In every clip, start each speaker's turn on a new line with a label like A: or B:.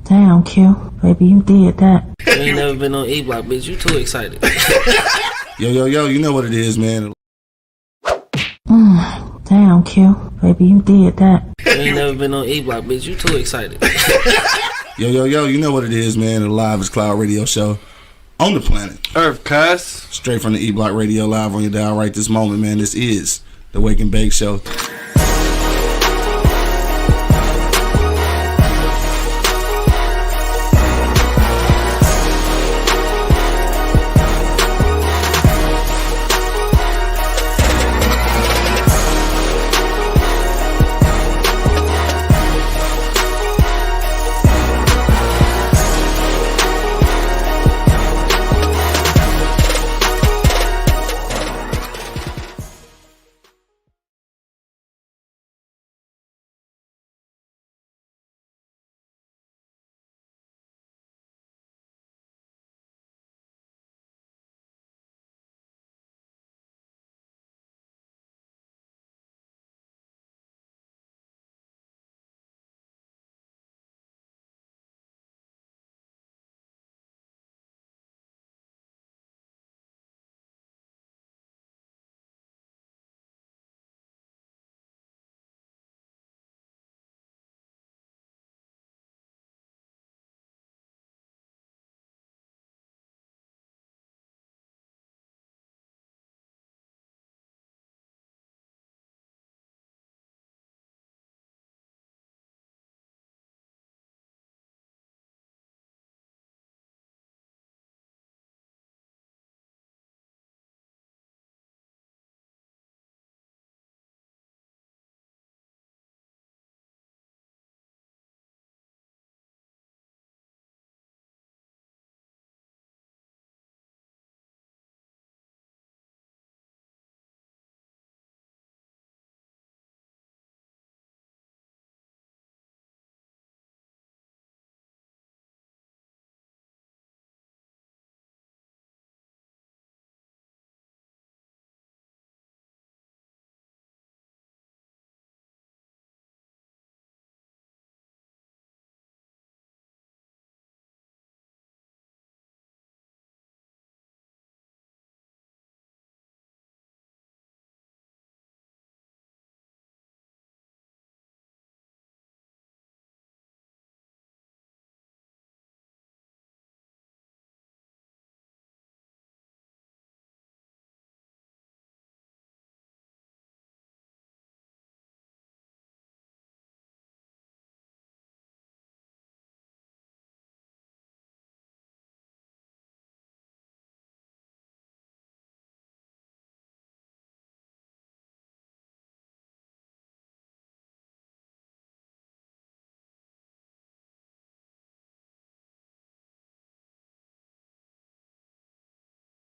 A: Damn, Q. Baby, you did that.
B: You ain't never been on E-Block, bitch. You too excited.
C: Yo, you know what it is, man.
A: Damn, Q. Baby, you did that.
B: You ain't never been on E-Block, bitch. You too excited.
C: Yo, you know what it is, man. The Live is Cloud radio show on the planet
D: Earth, cuz.
C: straight from the E-Block Radio live on your dial right this moment, man. This is the Wake and Bake Show.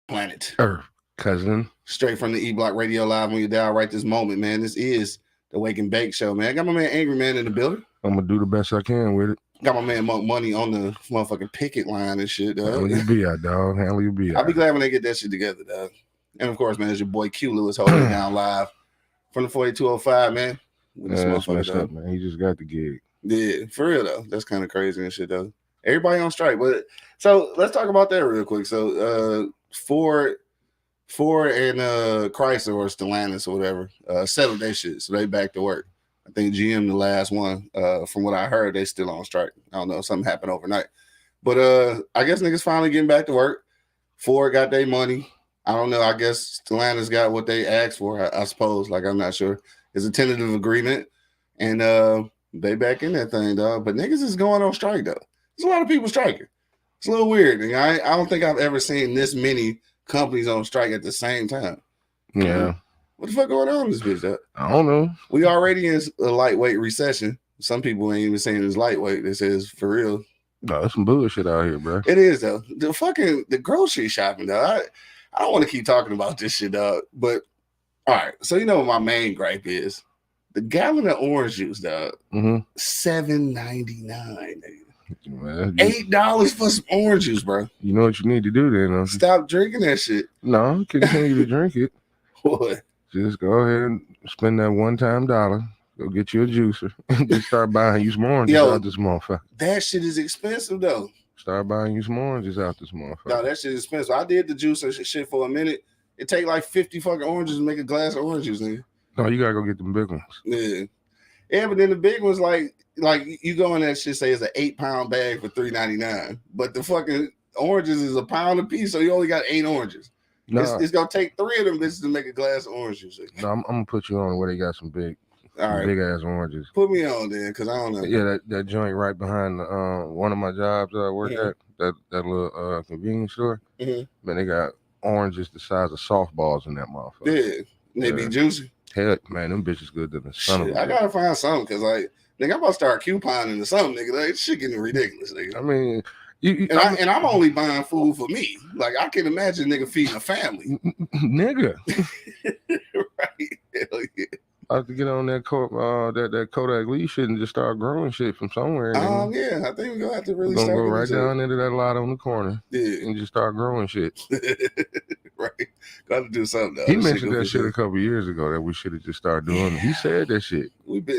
C: Planet
D: Earth, cousin.
C: straight from the E-Block Radio live on your dial right this moment, man. This is the Wake and Bake Show, man. I got my man Angry Man in the building.
D: I'm gonna do the best I can with it.
C: Got my man Monk Money on the motherfucking picket line and shit, dog.
D: Handle your be out, dog. Handle your be out.
C: I'll be glad when they get that shit together, dog. And of course, man, it's your boy Q Lewis holding it down live from the 4205, man. With this
D: That's
C: motherfucker,
D: messed
C: dog.
D: up, man. He just got the gig.
C: Yeah, for real though. That's kind of crazy and shit though. Everybody on strike, but so let's talk about that real quick. So Ford and Chrysler or Stellantis or whatever settled their shit, so they back to work. I think GM the last one. From what I heard, they still on strike. I don't know, something happened overnight, but I guess niggas finally getting back to work. Ford got their money. I don't know. I guess Stellantis got what they asked for. I suppose. Like I'm not sure. It's a tentative agreement, and they back in that thing, dog. But niggas is going on strike though. There's a lot of people striking. It's a little weird. And I don't think I've ever seen this many companies on strike at the same time.
D: Yeah.
C: What the fuck going on in this bitch, dog?
D: I don't know.
C: We already in a lightweight recession. Some people ain't even saying it's lightweight. They say it's for real.
D: No, there's some bullshit out here, bro.
C: It is though. The grocery shopping, dog. I don't want to keep talking about this shit, dog. But all right, so you know what my main gripe is? The gallon of orange juice, dog. $7.99.
D: Man,
C: $8 for some orange juice, bro.
D: you know what you need to do then? Huh?
C: Stop drinking that shit.
D: No, continue to drink it.
C: What?
D: Just go ahead and spend that one-time $1 Go get you a juicer. Just start buying you some oranges
C: Yo.
D: out this motherfucker.
C: That shit is expensive though.
D: Start buying you some oranges out this motherfucker.
C: No, that shit is expensive. I did the juice and shit for a minute. It take like 50 fucking oranges to make a glass of orange juice, nigga.
D: No, you gotta go get them big ones.
C: Yeah. Yeah, but then the big ones, like you go in that shit, say it's an 8-pound bag for $3.99, but the fucking oranges is a pound a piece, so you only got 8 oranges.
D: No,
C: It's gonna take 3 of them bitches to make a glass of orange juice.
D: no, I'm gonna put you on where they got some big ass oranges.
C: Put me on then, because I don't know.
D: Yeah, that joint right behind one of my jobs that I work at, that little convenience store. Man, they got oranges the size of softballs in that motherfucker.
C: Yeah, they be juicy.
D: Heck, man, them bitches good than the son of a
C: I gotta find something, because like, nigga, I'm about to start couponing or something, nigga. Like, shit getting ridiculous, nigga.
D: I mean,
C: I'm only buying food for me. Like, I can imagine nigga feeding a family.
D: Nigga.
C: Right. Hell yeah.
D: I have to get on that Kodak Lee shit and just start growing shit from somewhere.
C: Yeah, I think we're gonna have to really start.
D: Go right down into that lot on the corner, and just start growing shit.
C: Right, got to do something. Though.
D: He mentioned that shit a couple years ago that we should have just started doing. He said that shit.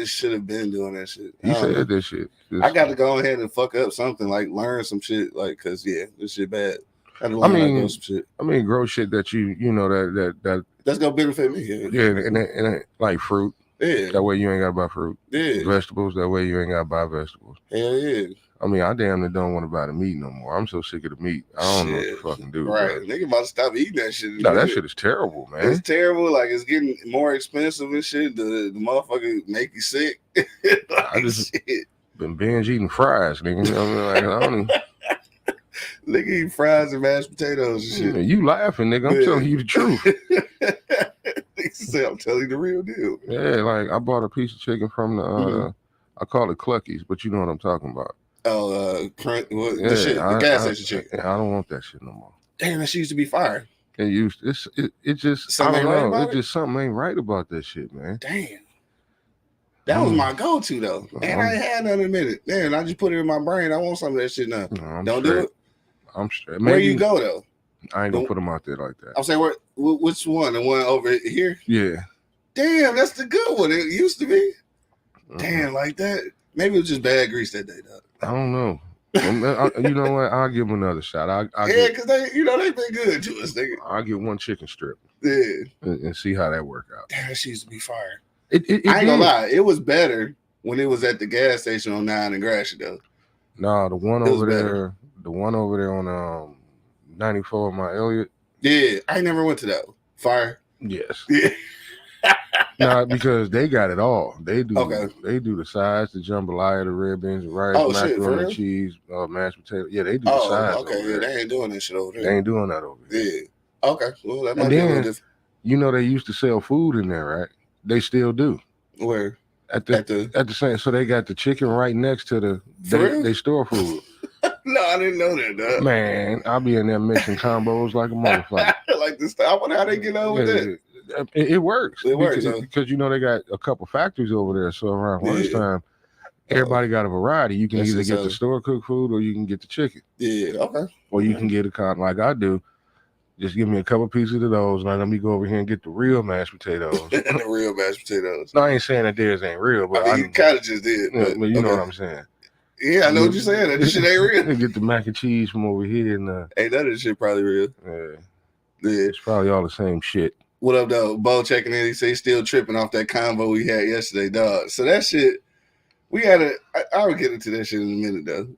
C: Should have been doing that shit.
D: He said that shit.
C: I got to go ahead and fuck up something, like learn some shit, like, cause this shit bad.
D: I mean, grow shit that you know that
C: that's gonna benefit me.
D: Yeah, and like fruit.
C: Yeah.
D: That way you ain't gotta buy fruit.
C: Yeah.
D: Vegetables. That way you ain't gotta buy vegetables.
C: Hell yeah.
D: I mean, I damn near don't want to buy the meat no more. I'm so sick of the meat. I don't know what to fucking do.
C: Right. Nigga about to stop eating that shit.
D: No, that shit is terrible, man.
C: It's terrible. Like, it's getting more expensive and shit. The motherfucker make you sick.
D: I just been binge eating fries, nigga. You know what I mean? Like, I don't even...
C: Nigga eat fries and mashed potatoes and shit.
D: Yeah, you laughing, nigga. I'm telling you the truth.
C: I'm telling you the real deal.
D: Yeah, like I bought a piece of chicken from the I call it Clucky's, but you know what I'm talking about.
C: Oh, the gas station chicken.
D: I don't want that shit no more.
C: Damn, that shit used to be fire.
D: It just
C: something
D: I don't know.
C: Right
D: it's just something ain't right about that shit, man.
C: Damn. That was my go-to though. Man, I ain't had none in a minute. Man, I just put it in my brain. I want some of that shit now.
D: No,
C: don't do it.
D: I'm straight.
C: Where you go though?
D: I ain't gonna put them out there like that.
C: I'm saying, which one? The one over here?
D: Yeah.
C: Damn, that's the good one. It used to be. Damn, like that. Maybe it was just bad grease that day, though.
D: I don't know. You know what? I'll give them another shot.
C: Because they've been good to us, nigga.
D: I'll get one chicken strip.
C: Yeah.
D: And see how that work out.
C: Damn, that shit used to be fire.
D: I ain't
C: gonna lie. It was better when it was at the gas station on 9 and Gratiot, though.
D: No, the one over there. The one over there on 94 on my Elliott.
C: Yeah, I never went to that. Fire.
D: Yes.
C: Yeah.
D: Nah, because they got it all. They do. Okay. They do the sides, the jambalaya, the red beans, the rice, macaroni and cheese, mashed potato. Yeah, they do the sides.
C: Okay. Yeah, they ain't doing that shit over there.
D: They ain't doing that over there.
C: Yeah. Okay. Well, that might be a little different.
D: You know they used to sell food in there, right? They still do.
C: Where?
D: At the same. So they got the chicken right next to they store food.
C: No, I didn't know that, dog.
D: Man, I'll be in there mixing combos like a motherfucker.
C: Like this. I wonder how they get over with that.
D: It works.
C: It works
D: because you know they got a couple factories over there. So around lunchtime, everybody got a variety. You can either get the store cooked food or you can get the chicken.
C: Yeah. Okay.
D: Or you can get a like I do. Just give me a couple pieces of those, and let me go over here and get the real mashed potatoes.
C: The real mashed potatoes.
D: No, I ain't saying that theirs ain't real, but
C: I mean, you kind of just did.
D: But you know what I'm saying.
C: Yeah, I know what you're saying. That shit ain't real.
D: Get the mac and cheese from over here, and
C: hey, that is shit probably real.
D: Yeah, it's probably all the same shit.
C: What up, though? Bo checking in. He say he's still tripping off that convo we had yesterday, dog. So that shit, we had I'll get into that shit in a minute, though.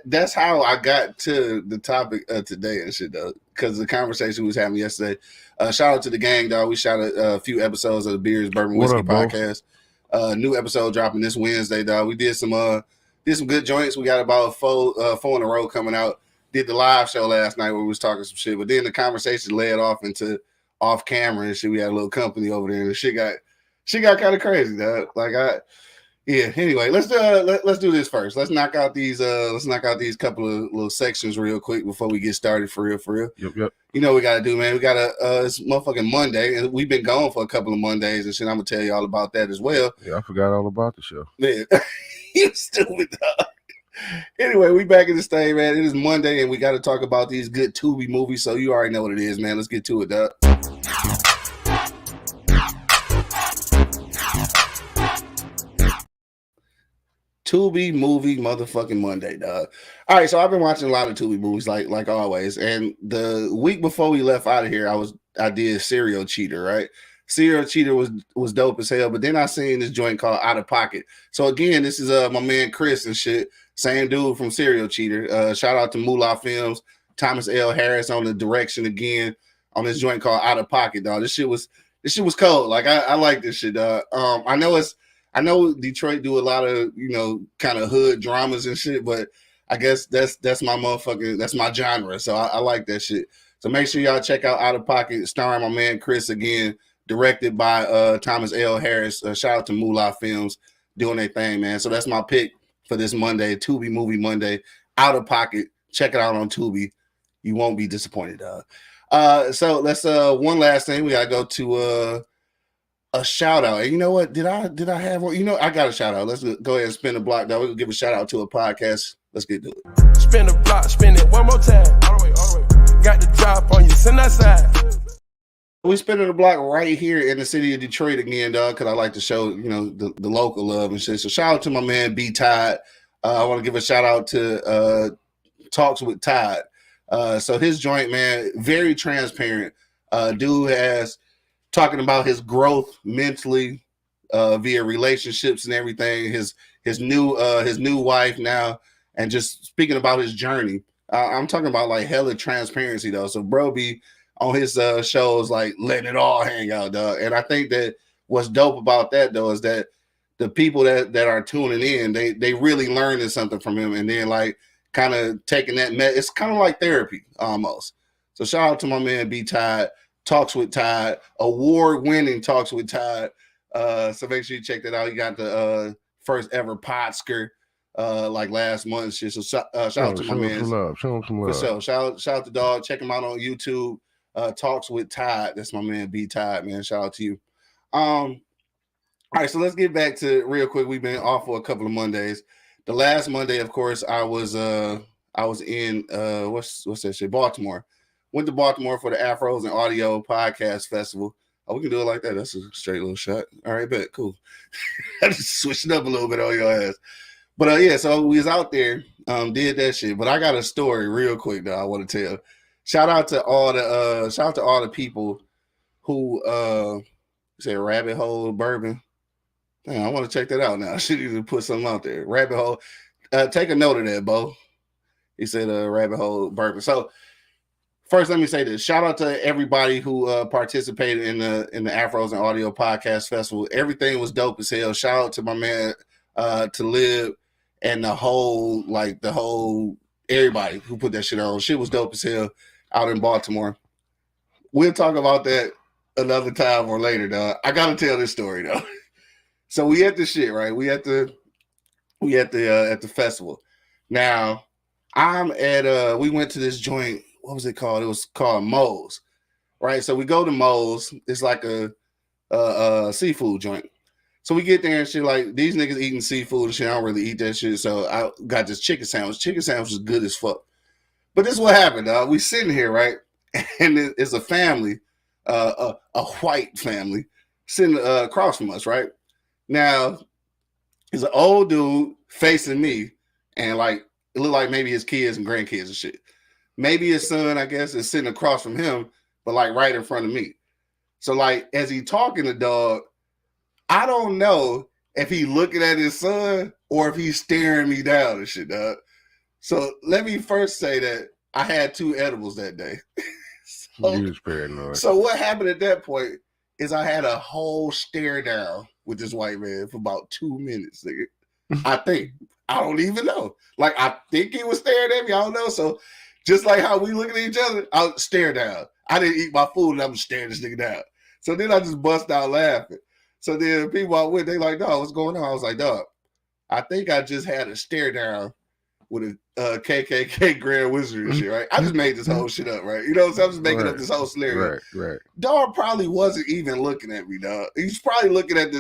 C: That's how I got to the topic of today and shit, though, because the conversation we was having yesterday. Shout out to the gang, dog. We shot a few episodes of the Beers Bourbon Whiskey podcast. New episode dropping this Wednesday, dog. We did some good joints. We got about four in a row coming out. Did the live show last night where we was talking some shit, but then the conversation led off into off camera and shit. We had a little company over there, and the shit got kind of crazy, dog. Anyway, let's do this first. Let's knock out these couple of little sections real quick before we get started for real.
D: Yep.
C: You know what we gotta do, man. We gotta it's motherfucking Monday, and we've been gone for a couple of Mondays and shit. I'm gonna tell you all about that as well.
D: Yeah, I forgot all about the show.
C: Man, you stupid dog. Anyway, we back in this thing, man. It is Monday, and we got to talk about these good Tubi movies. So you already know what it is, man. Let's get to it, dog. Tubi Movie motherfucking Monday, dog. All right, so I've been watching a lot of Tubi movies, like always. And the week before we left out of here, I did Serial Cheater, right? Serial Cheater was dope as hell. But then I seen this joint called Out of Pocket. So again, this is my man Chris and shit, same dude from Serial Cheater. Shout out to Moolah Films, Thomas L. Harris on the direction again on this joint called Out of Pocket, dog. This shit was cold. Like I like this shit, dog. I know Detroit do a lot of, kind of hood dramas and shit, but I guess that's my motherfucking, that's my genre. So I like that shit. So make sure y'all check out Out of Pocket, starring my man Chris again, directed by Thomas L. Harris. Shout out to Moolah Films doing their thing, man. So that's my pick for this Monday, Tubi Movie Monday, Out of Pocket. Check it out on Tubi. You won't be disappointed, dog. So let's one last thing. We gotta go to a shout out. And you know what? Did I have one? I got a shout out. Let's go ahead and spin the block, dog. We'll give a shout out to a podcast. Let's get to it.
E: Spin the block, spin it one more time. All the way. Got the drop on you, send that side.
C: We spinning the block right here in the city of Detroit again, dog, because I like to show, the local love and shit. So shout out to my man B Tide. I want to give a shout out to Talks with Tide. So his joint, man, very transparent. Dude has talking about his growth mentally via relationships and everything. His new wife now, and just speaking about his journey. I'm talking about like hella transparency though. So bro be on his shows like letting it all hang out, dog. And I think that what's dope about that though is that the people that are tuning in, they really learning something from him, and then like kind of taking that it's kind of like therapy almost. So shout out to my man B Tide, Talks with Tide, award-winning Talks with Tide. So make sure you check that out. He got the first ever Podsker like last month. Shit. So shout out to my man.
D: Show him some love.
C: For sure. Shout out to dog. Check him out on YouTube. Talks with Tide. That's my man B Tide, man. Shout out to you. All right, so let's get back to real quick. We've been off for a couple of Mondays. The last Monday, of course, I was in what's that shit? Baltimore. Went to Baltimore for the Afros and Audio Podcast Festival. Oh, we can do it like that. That's a straight little shot. All right, bet. Cool. I just switched it up a little bit on your ass. But yeah, so we was out there, did that shit. But I got a story real quick that I want to tell. Shout out to all the people who say Rabbit Hole Bourbon. Damn, I want to check that out now. I should even put something out there. Rabbit Hole. Take a note of that, Bo. He said Rabbit Hole Bourbon. So first, let me say this. Shout out to everybody who participated in the Afros and Audio Podcast Festival. Everything was dope as hell. Shout out to my man to Live and the whole everybody who put that shit on. Shit was dope as hell out in Baltimore. We'll talk about that another time or later, dog. I gotta tell this story though. So we at the shit, right? We at the festival. Now I'm at we went to this joint. What was it called? It was called Moe's, right? So we go to Moe's. It's like a seafood joint. So we get there and shit, like these niggas eating seafood and shit. I don't really eat that shit. So I got this chicken sandwich. Chicken sandwich is good as fuck. But this is what happened, dog. We sitting here, right? And it's a family, a white family, sitting across from us, right? Now, it's an old dude facing me, and like it looked like maybe his kids and grandkids and shit. Maybe his son, I guess, is sitting across from him, but like right in front of me. So like as he talking to dog, I don't know if he looking at his son or if he's staring me down and shit, dog. So let me first say that I had 2 edibles that day. So what happened at that point is I had a whole stare down with this white man for about 2 minutes, nigga. I think. I don't even know. Like, I think he was staring at me. I don't know. So just like how we looking at each other, I'll stare down. I didn't eat my food and I'm staring this nigga down. So then I just bust out laughing. So then people I with, they like, dog, what's going on? I was like, dog, I think I just had a stare down with a KKK Grand Wizard and shit, right? I just made this whole shit up, right? You know what I'm saying? I'm just making up this whole scenario.
D: Right.
C: Dog probably wasn't even looking at me, dog. He's probably looking at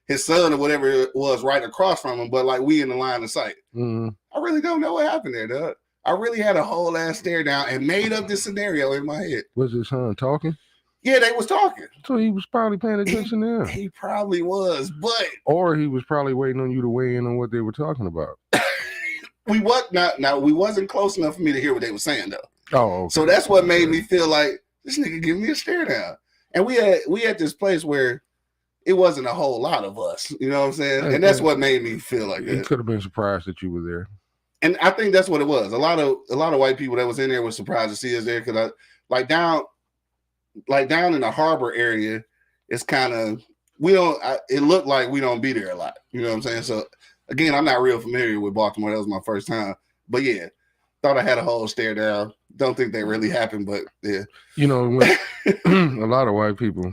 C: his son or whatever it was right across from him, but like we in the line of sight.
D: Mm-hmm.
C: I really don't know what happened there, dog. I really had a whole ass stare down and made up this scenario in my head.
D: Was his son talking?
C: Yeah, they was talking.
D: So he was probably paying attention to him.
C: He probably was, but
D: or he was probably waiting on you to weigh in on what they were talking about.
C: we wasn't close enough for me to hear what they were saying though.
D: Oh, okay.
C: So that's what made me feel like this nigga give me a stare down. And we had this place where it wasn't a whole lot of us, you know what I'm saying? And that's what made me feel like
D: he
C: that.
D: could have been surprised that you were there.
C: And I think that's what it was. A lot of white people that was in there was surprised to see us there because down in the harbor area, it's kind of it looked like we don't be there a lot. You know what I'm saying? So again, I'm not real familiar with Baltimore. That was my first time. But yeah, thought I had a whole stare down. Don't think that really happened, but yeah.
D: You know, when, a lot of white people,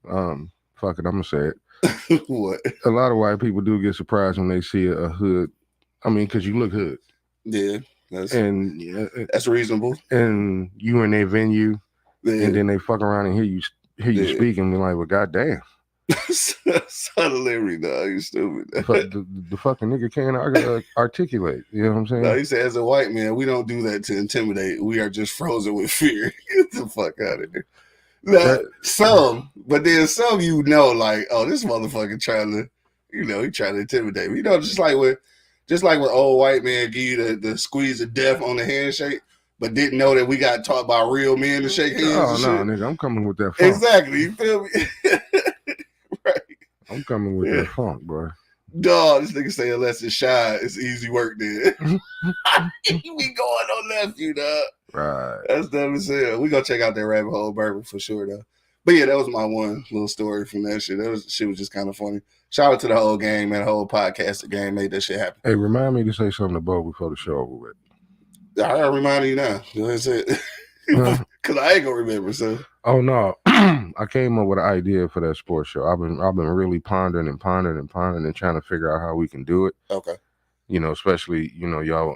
D: fuck it, I'm gonna say it.
C: What?
D: A lot of white people do get surprised when they see a hood. I mean, because you look hood.
C: Yeah, that's reasonable.
D: And you in their venue,
C: yeah.
D: And then they fuck around and hear you speak and be like, well, goddamn.
C: Son of Larry, dog, you stupid.
D: The fucking nigga can't articulate. You know what I'm saying?
C: No, he said, as a white man, we don't do that to intimidate. We are just frozen with fear. Get the fuck out of here. Now, but then some like, oh, this motherfucker trying to, he trying to intimidate me. Just like when old white man give you the squeeze of death on the handshake, but didn't know that we got taught by real men to shake hands.
D: Oh, no, nigga, I'm coming with that funk.
C: Exactly, you feel me? Right.
D: I'm coming with that funk, bro.
C: Dog, this nigga say unless it's shy, it's easy work then. He be going on nephew, dog.
D: Right.
C: That's dumb as hell. We gonna check out that rabbit hole bourbon for sure, though. But yeah, that was my one little story from that shit. Shit was just kind of funny. Shout out to the whole gang, man. The whole podcast, the game made that shit happen.
D: Hey, remind me to say something to Bo before the show over with.
C: I remind you now. That's it. Because I ain't gonna remember, so.
D: Oh no. I came up with an idea for that sports show. I've been really pondering and trying to figure out how we can do it.
C: Okay.
D: Especially, y'all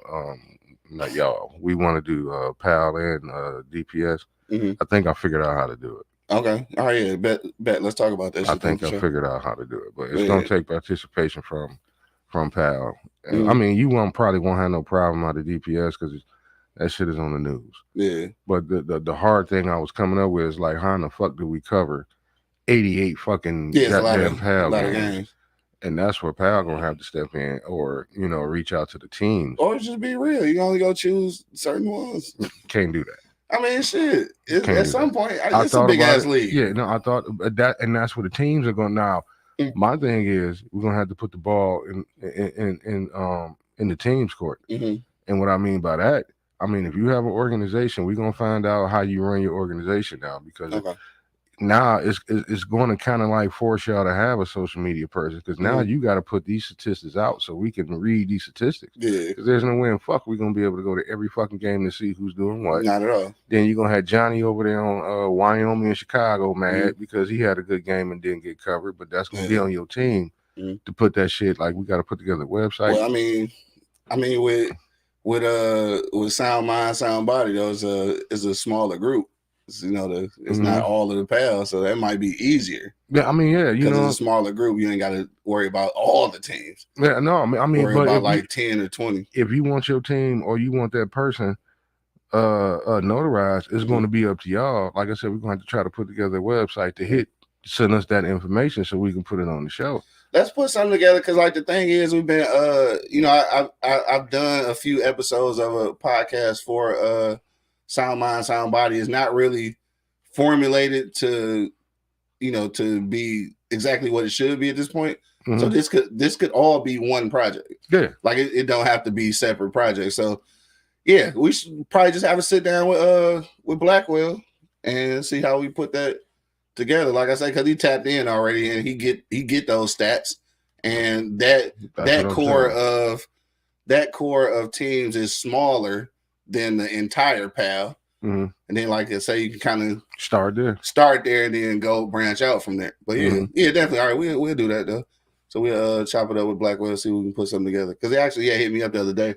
D: not y'all. We want to do PAL and DPS.
C: Mm-hmm.
D: I think I figured out how to do it.
C: Okay. All right, yeah. Bet. Let's talk about that.
D: I think I figured out how to do it. But it's gonna take participation from PAL.
C: Mm-hmm.
D: I mean, you probably won't have no problem out of DPS because that shit is on the news.
C: Yeah.
D: But the hard thing I was coming up with is like, how in the fuck do we cover 88 fucking goddamn PAL games? And that's where PAL gonna have to step in or, reach out to the teams.
C: Or just be real. You only go choose certain ones.
D: Can't do that.
C: I mean, shit. At some point, it's a big ass league.
D: Yeah, no, I thought that, and that's where the teams are going now. Mm-hmm. My thing is we're gonna have to put the ball in the team's court.
C: Mm-hmm.
D: And what I mean by that, I mean, if you have an organization, we're gonna find out how you run your organization now because now it's going to kind of like force y'all to have a social media person because now you got to put these statistics out so we can read these statistics.
C: Yeah,
D: because there's no way in fuck we're gonna be able to go to every fucking game to see who's doing what.
C: Not at all.
D: Then you're gonna have Johnny over there on Wyoming and Chicago mad because he had a good game and didn't get covered, but that's gonna be on your team to put that shit. Like we got to put together a website.
C: Well, I mean with Sound Mind, Sound Body, though, is a smaller group. It's, it's not all of the PAL, so that might be easier.
D: Yeah, I mean, yeah,
C: because it's a smaller group, you ain't got to worry about all the teams.
D: Yeah, no, I mean,
C: worry about like 10 or 20.
D: If you want your team or you want that person notarized, it's going to be up to y'all. Like I said, we're going to have to try to put together a website to send us that information so we can put it on the show.
C: Let's put something together because, like, the thing is, we've been, I've done a few episodes of a podcast for Sound Mind, Sound Body. Is not really formulated to be exactly what it should be at this point. Mm-hmm. So this could all be one project.
D: Yeah,
C: like it don't have to be separate projects. So yeah, we should probably just have a sit down with Blackwell and see how we put that together. Like I said, because he tapped in already and he get those stats and that core of teams is smaller than the entire PAL.
D: Mm-hmm.
C: And then, like I say, you can kind of
D: start
C: there and then go branch out from there. But yeah, definitely. All right, we'll do that though. So we'll chop it up with Blackwell, see if we can put something together. Because they actually hit me up the other day.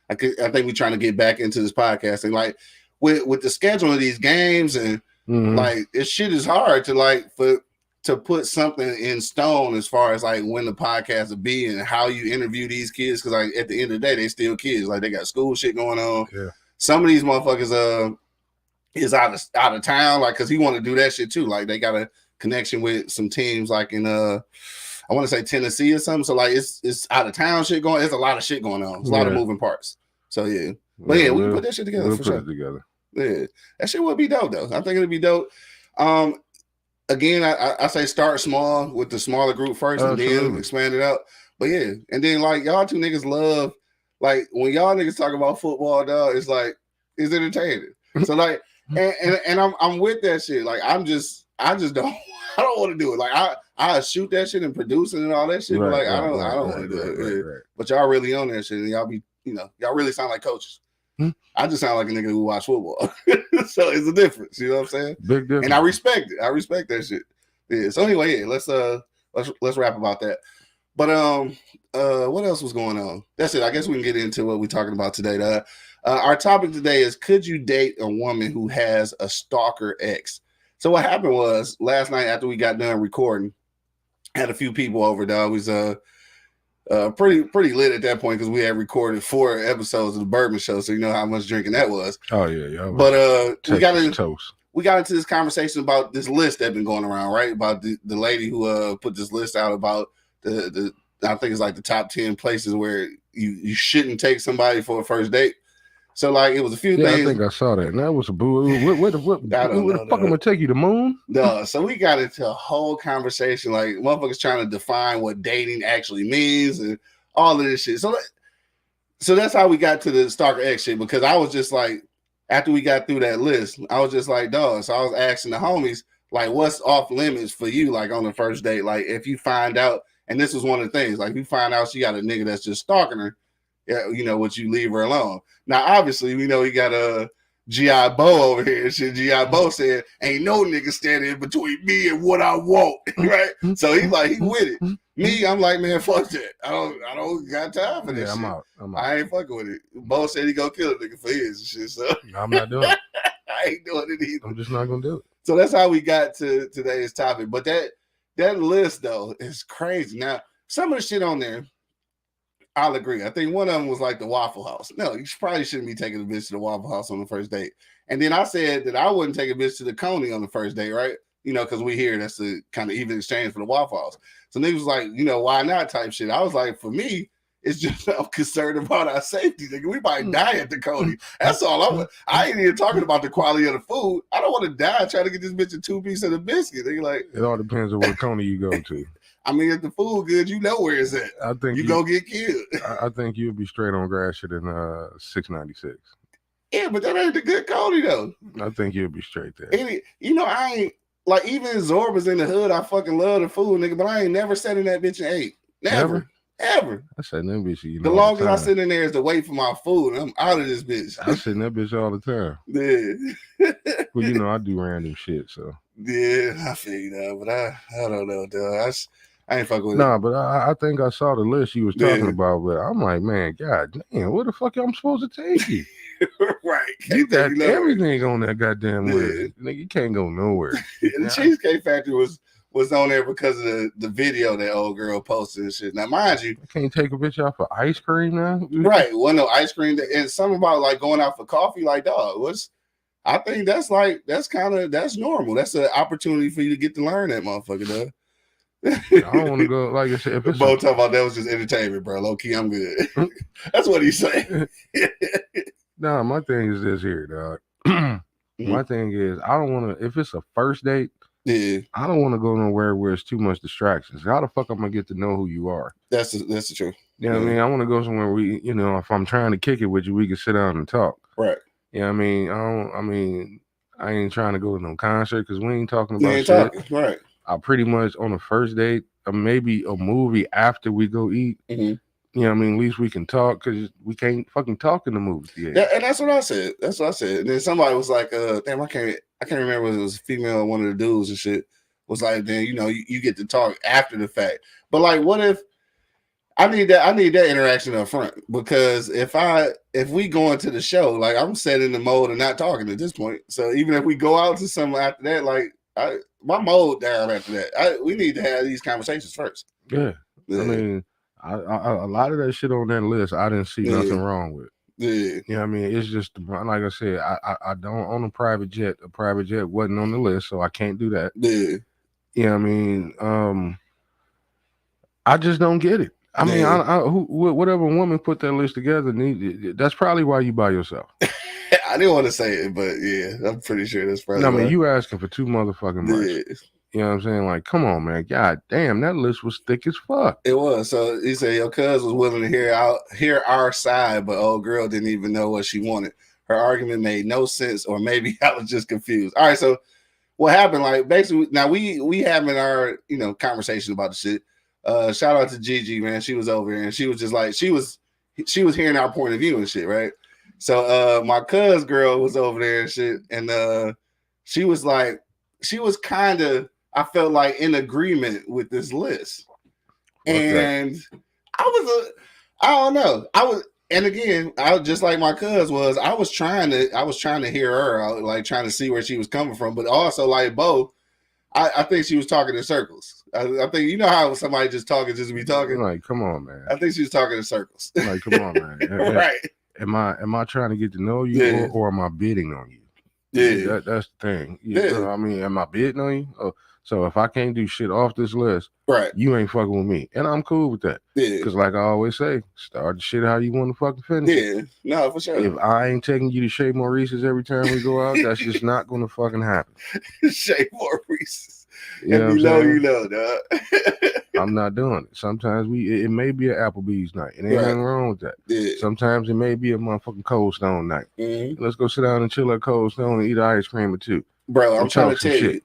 C: I think we're trying to get back into this podcasting. Like with the schedule of these games and like this shit is hard to put something in stone as far as like when the podcast will be and how you interview these kids. Because like at the end of the day, they still kids. Like they got school shit going on.
D: Yeah.
C: Some of these motherfuckers is out of town, like, cause he want to do that shit too. Like, they got a connection with some teams, like in I want to say Tennessee or something. So like, it's out of town shit going. There's a lot of shit going on. There's a lot of moving parts. So yeah, but yeah, we can put that shit together for sure. Together. Yeah, that shit would be dope though. I think it'd be dope. Again, I say start small with the smaller group first, and then expand it out. But yeah, and then like y'all two niggas love, like when y'all niggas talk about football, dog, it's like it's entertaining. So like, and I'm with that shit. Like I just don't want to do it. Like I shoot that shit and produce it and all that shit. But like I don't want to do it. Right. But y'all really on that shit, and y'all be, y'all really sound like coaches. I just sound like a nigga who watch football. So it's a difference. You know what I'm saying? Big difference. And I respect it. I respect that shit. Yeah. So anyway, yeah, let's rap about that. But what else was going on? That's it. I guess we can get into what we're talking about today. Our topic today is, could you date a woman who has a stalker ex? So what happened was, last night after we got done recording, had a few people over, dog. It was pretty lit at that point because we had recorded 4 episodes of the Bourbon Show, so you know how much drinking that was. Oh yeah. But we got into this conversation about this list that's been going around, right? About the lady who put this list out about the I think it's like the top 10 places where you shouldn't take somebody for a first date. So like it was a few things. I think I saw that. And that was a boo. Where the fuck am gonna take you, the moon? No. So we got into a whole conversation, like motherfuckers trying to define what dating actually means and all of this shit. So that's how we got to the stalker X shit, because I was just like, after we got through that list, I was just like, dog. So I was asking the homies, like, what's off limits for you, like on the first date? Like if you find out, and this was one of the things, like if you find out she got a nigga that's just stalking her, yeah, would you leave her alone? Now, obviously, we know he got a G.I. Bo over here. Shit, G.I. Bo said, ain't no nigga standing between me and what I want, right? So he's like, he with it. Me, I'm like, man, fuck that. I don't got time for this shit. I'm out. I ain't fucking with it. Bo said he gonna kill a nigga for his and shit, so. I'm not doing it. I ain't doing it either. I'm just not gonna do it. So that's how we got to today's topic. But that list, though, is crazy. Now, some of the shit on there, I'll agree. I think one of them was like the Waffle House. No, you probably shouldn't be taking a bitch to the Waffle House on the first date. And then I said that I wouldn't take a bitch to the Coney on the first date, right? Because we hear that's the kind of even exchange for the Waffle House. So niggas was like, why not type shit. I was like, for me, it's just I'm concerned about our safety. Nigga. We might die at the Coney. That's all I want. I ain't even talking about the quality of the food. I don't want to die trying to get this bitch a 2 piece of the biscuit. Nigga, like, it all depends on what Coney you go to. I mean, if the food good, you know where it's at. I think you go get killed. I think you'll be straight on grass shit in 696. Yeah, but that ain't the good Coney though. I think you'll be straight there. I ain't like, even Zorba's in the hood. I fucking love the food, nigga, but I ain't never sat in that bitch and ate. Never. Ever. I said that bitch. The longest I sit in there is to wait for my food. I'm out of this bitch. I sit in that bitch all the time. Yeah. Well, I do random shit, so. Yeah, I feel you now, but I don't know, dog. I ain't fucking with it. Nah, but I think I saw the list you was talking about, but I'm like, man, god damn, where the fuck I'm supposed to take you? Right. You got everything on that goddamn list. Nigga, you can't go nowhere. The Cheesecake Factory was on there because of the video that old girl posted and shit. Now, mind you, I can't take a bitch out for ice cream now. Right. Well, no ice cream. And something about like going out for coffee, like, dog, I think that's normal. That's an opportunity for you to get to learn that motherfucker, dog. I don't want to go, like I said, if it's Bo talking about that was just entertainment, bro. Low key, I'm good. That's what he's saying. Nah, my thing is this here, dog. My thing is, I don't want to, if it's a first date, I don't want to go nowhere where it's too much distractions. How the fuck I'm gonna get to know who you are? That's the truth. You know what I mean? I want to go somewhere we, if I'm trying to kick it with you, we can sit down and talk. Right. You know what I mean? I ain't trying to go to no concert because we ain't talking about shit. Right. I pretty much on the first date, or maybe a movie after we go eat. Mm-hmm. You know what I mean? At least we can talk, because we can't fucking talk in the movie theater. Yeah, and that's what I said. And then somebody was like, damn, I can't remember if it was a female or one of the dudes and shit. Was like, then you get to talk after the fact. But like, what if I need that interaction up front? Because if we go into the show, like, I'm set in the mode of not talking at this point. So even if we go out to something after that, like, my mode down after that. We need to have these conversations first. Yeah. I mean, a lot of that shit on that list, I didn't see nothing wrong with. Yeah.
D: You know what I mean? It's just like I said, I don't own a private jet. A private jet wasn't on the list, so I can't do that.
C: Yeah.
D: You know what I mean? I just don't get it. I mean, whatever woman put that list together, that's probably why you by yourself.
C: I didn't want to say it, but yeah, I'm pretty sure that's probably.
D: No, I mean, you asking for too motherfucking much.
C: Yeah.
D: You know what I'm saying? Like, come on, man. God damn, that list was thick as fuck.
C: It was. So he said your cuz was willing to hear our side, but old girl didn't even know what she wanted. Her argument made no sense, or maybe I was just confused. All right, so what happened? Like, basically, now we having our conversation about the shit. Shout out to Gigi, man. She was over here and she was just like she was hearing our point of view and shit, right? So my cuz girl was over there and shit, and she was kind of, I felt like, in agreement with this list. And I don't know. And again, I was just like my cuz was. I was trying to hear her out, like trying to see where she was coming from, but also like Bo, I think she was talking in circles. I think how somebody just talking just to be talking.
D: Like, come on, man.
C: I think she was talking in circles.
D: Like, come on, man.
C: Right.
D: Am I trying to get to know you, or am I bidding on you?
C: Yeah,
D: that's the thing. You know, I mean, am I bidding on you? Oh, so if I can't do shit off this list,
C: right,
D: you ain't fucking with me, and I'm cool with that.
C: Yeah,
D: because like I always say, start the shit how you want to fucking finish.
C: Yeah, no, for sure.
D: If I ain't taking you to Shea Maurice's every time we go out, that's just not gonna fucking happen.
C: Shea Maurice's.
D: You know,
C: you know, dog.
D: I'm not doing it. Sometimes it may be an Applebee's night. It ain't nothing wrong with that.
C: Yeah.
D: Sometimes it may be a motherfucking Cold Stone night.
C: Mm-hmm.
D: Let's go sit down and chill at Cold Stone and eat ice cream or two.
C: Bro, I'm trying to tell you,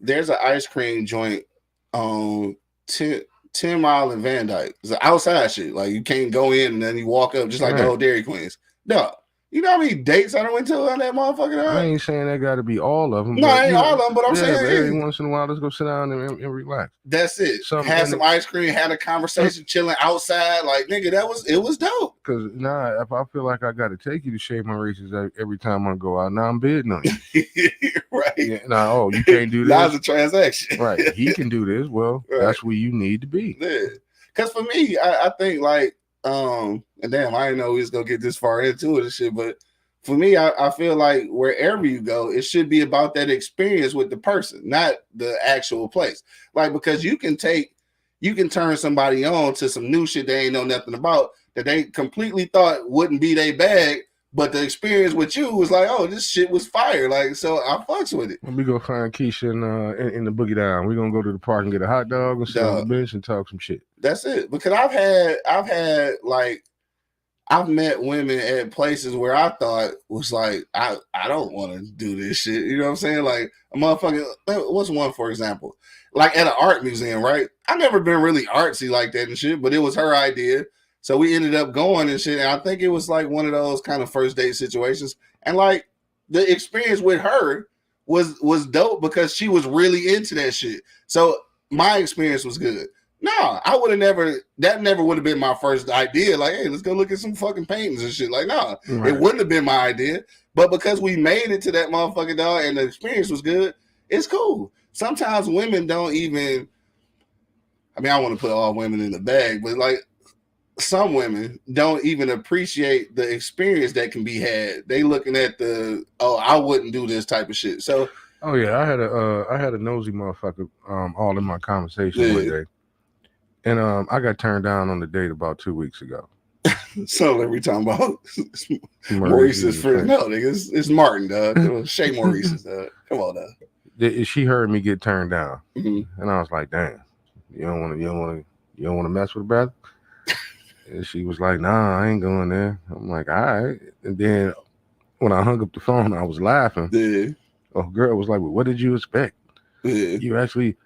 C: there's an ice cream joint on 10 Mile in Van Dyke. It's an outside shit. Like, you can't go in and then you walk up just like the old Dairy Queens. No. You know how many dates I done went to on that motherfucker?
D: I ain't saying that got to be all of them.
C: No, I ain't all of them, but I'm saying
D: every once in a while, let's go sit down and relax.
C: That's it. Had some ice cream, had a conversation, chilling outside. Like, nigga, it was dope.
D: Because now, if I feel like I got to take you to Shea Maurice's every time I go out, now I'm bidding on you.
C: Right.
D: Yeah, now, you can't do this.
C: That's a transaction.
D: Right. He can do this. Well, that's where you need to be.
C: Yeah. Because for me, I think like, and damn, I didn't know we was gonna get this far into it and shit, but for me, I feel like wherever you go, it should be about that experience with the person, not the actual place. Like, because you can turn somebody on to some new shit they ain't know nothing about, that they completely thought wouldn't be their bag, but the experience with you was like, oh, this shit was fire. Like, so I fucks with it.
D: When we go find Keisha in the Boogie Down, we're gonna go to the park and get a hot dog and sit on the bench and talk some shit.
C: That's it. Because I've met women at places where I thought was like, I don't want to do this shit. You know what I'm saying? Like, a motherfucker, what's one, for example? Like at an art museum, right? I've never been really artsy like that and shit, but it was her idea. So we ended up going and shit. And I think it was like one of those kind of first date situations. And like the experience with her was dope because she was really into that shit. So my experience was good. No, I would have that never would have been my first idea. Like, hey, let's go look at some fucking paintings and shit. Like, no, It wouldn't have been my idea. But because we made it to that motherfucking dog and the experience was good, it's cool. Sometimes women don't even, I mean, I want to put all women in the bag, but like some women don't even appreciate the experience that can be had. They looking at I wouldn't do this type of shit. So,
D: oh yeah, I had a nosy motherfucker all in my conversation one day. And I got turned down on the date about 2 weeks ago.
C: So like we talking about Maurice's friend. No, nigga, it's Martin, dog. Shea Maurice's, dog. Come on, dog.
D: She heard me get turned down, and I was like, "Damn, you don't want to mess with a brother." And she was like, "Nah, I ain't going there." I'm like, "All right." And then when I hung up the phone, I was laughing.
C: Yeah.
D: Oh, girl was like, "Well, what did you expect? You actually."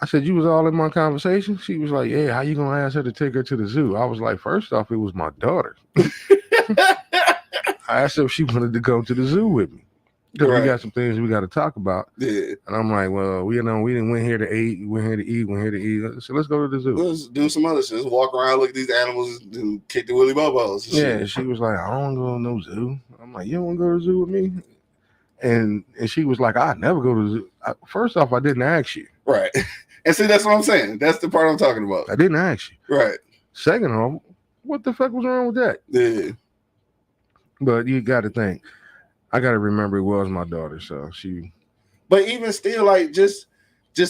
D: I said, "You was all in my conversation?" She was like, "Yeah, how you gonna ask her to take her to the zoo?" I was like, first off, it was my daughter. I asked her if she wanted to go to the zoo with me. Because we got some things we got to talk about.
C: Yeah.
D: And I'm like, well, we didn't went here to eat. We went here to eat. So let's go to the zoo.
C: Let's do some other shit. Let's walk around, look at these animals, and kick the willy bobos.
D: Yeah, and she was like, I don't go to no zoo. I'm like, you don't want to go to the zoo with me? And she was like, I'd never go to the zoo. First off, I didn't ask you.
C: Right. And see, that's what I'm saying. That's the part I'm talking about.
D: I didn't ask you.
C: Right.
D: Second of all, What the fuck was wrong with that?
C: Yeah.
D: But you got to think. I got to remember it was my daughter, so she.
C: But even still, like just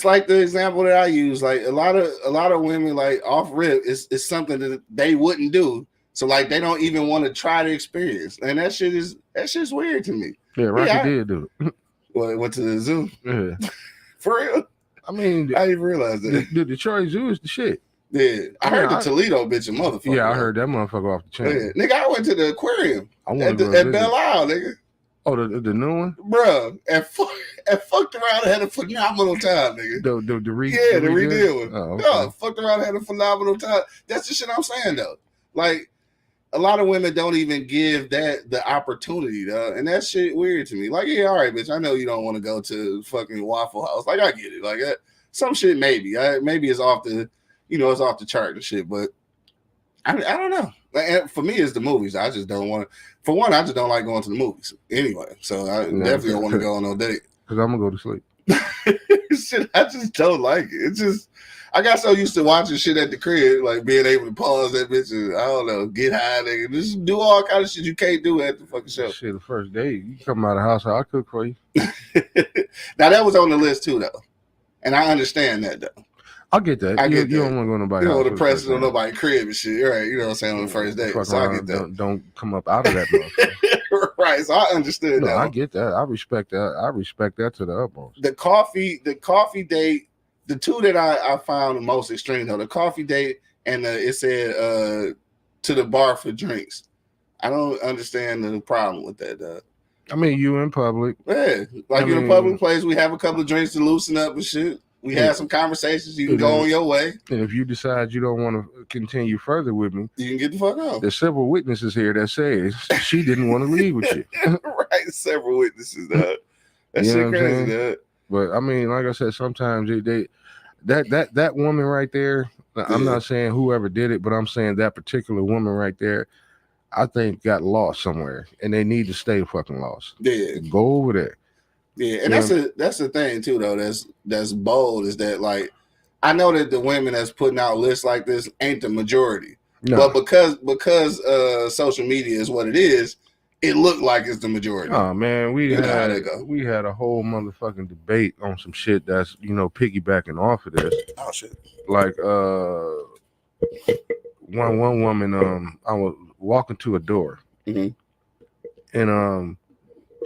C: like the example that I use, like a lot of women, like off rip, is something that they wouldn't do. So like they don't even want to try to experience, and that shit's weird to me.
D: Yeah, Rocky did do it.
C: Well, went to the zoo.
D: Yeah,
C: for real.
D: I mean,
C: I didn't realize that.
D: The Detroit Zoo is the shit.
C: Yeah, I heard the Toledo bitch a motherfucker.
D: Yeah, I heard that motherfucker off the chain.
C: Yeah. Nigga, I went to the aquarium at Belle Isle, nigga.
D: Oh, the new one,
C: bruh, and fucked around and had a phenomenal time, nigga.
D: The
C: redeal one.
D: Oh, okay.
C: No, fucked around and had a phenomenal time. That's the shit I'm saying though. Like a lot of women don't even give that the opportunity, though, and that shit weird to me. Like, yeah, all right, bitch, I know you don't want to go to fucking Waffle House. Like, I get it. Like, some shit maybe it's off the, it's off the chart and shit. But I don't know. And for me, it's the movies. I just don't want to. For one, I just don't like going to the movies anyway. So I definitely don't want to go on no date.
D: Because I'm going to go to sleep.
C: Shit, I just don't like it. It's just, I got so used to watching shit at the crib, like being able to pause that bitch and, I don't know, get high, nigga. Just do all kind of shit you can't do at the fucking show.
D: Shit, the first day, you come out of the house, I'll cook for you.
C: Now, that was on the list too, though. And I understand that, though.
D: I'll get that. You don't want to go to nobody's house.
C: You know, the press on nobody's crib and shit. Right. You know what I'm saying? On the first day. So I get that.
D: Don't come up out of that motherfucker.
C: Right. So I understood that.
D: I get that. I respect that. I respect that to the utmost.
C: The coffee date, the two that I found the most extreme, though, the coffee date and it said to the bar for drinks. I don't understand the problem with that, though.
D: I mean, you in public.
C: Yeah. Like in a public place, we have a couple of drinks to loosen up and shit. We had some conversations. You can go on your way. And
D: if you decide you don't want to continue further with me,
C: you can get the fuck out.
D: There's several witnesses here that say she didn't want to leave with you.
C: Right, several witnesses. That shit crazy, dog.
D: But I mean, like I said, sometimes that woman right there. I'm not saying whoever did it, but I'm saying that particular woman right there, I think got lost somewhere, and they need to stay fucking lost.
C: Yeah,
D: go over there.
C: Yeah, and that's the thing too, though. That's bold. Is that like I know that the women that's putting out lists like this ain't the majority, but because social media is what it is, it looked like it's the majority.
D: Oh man, we had a whole motherfucking debate on some shit that's piggybacking off of this.
C: Oh shit!
D: Like one woman, I was walking to a door, and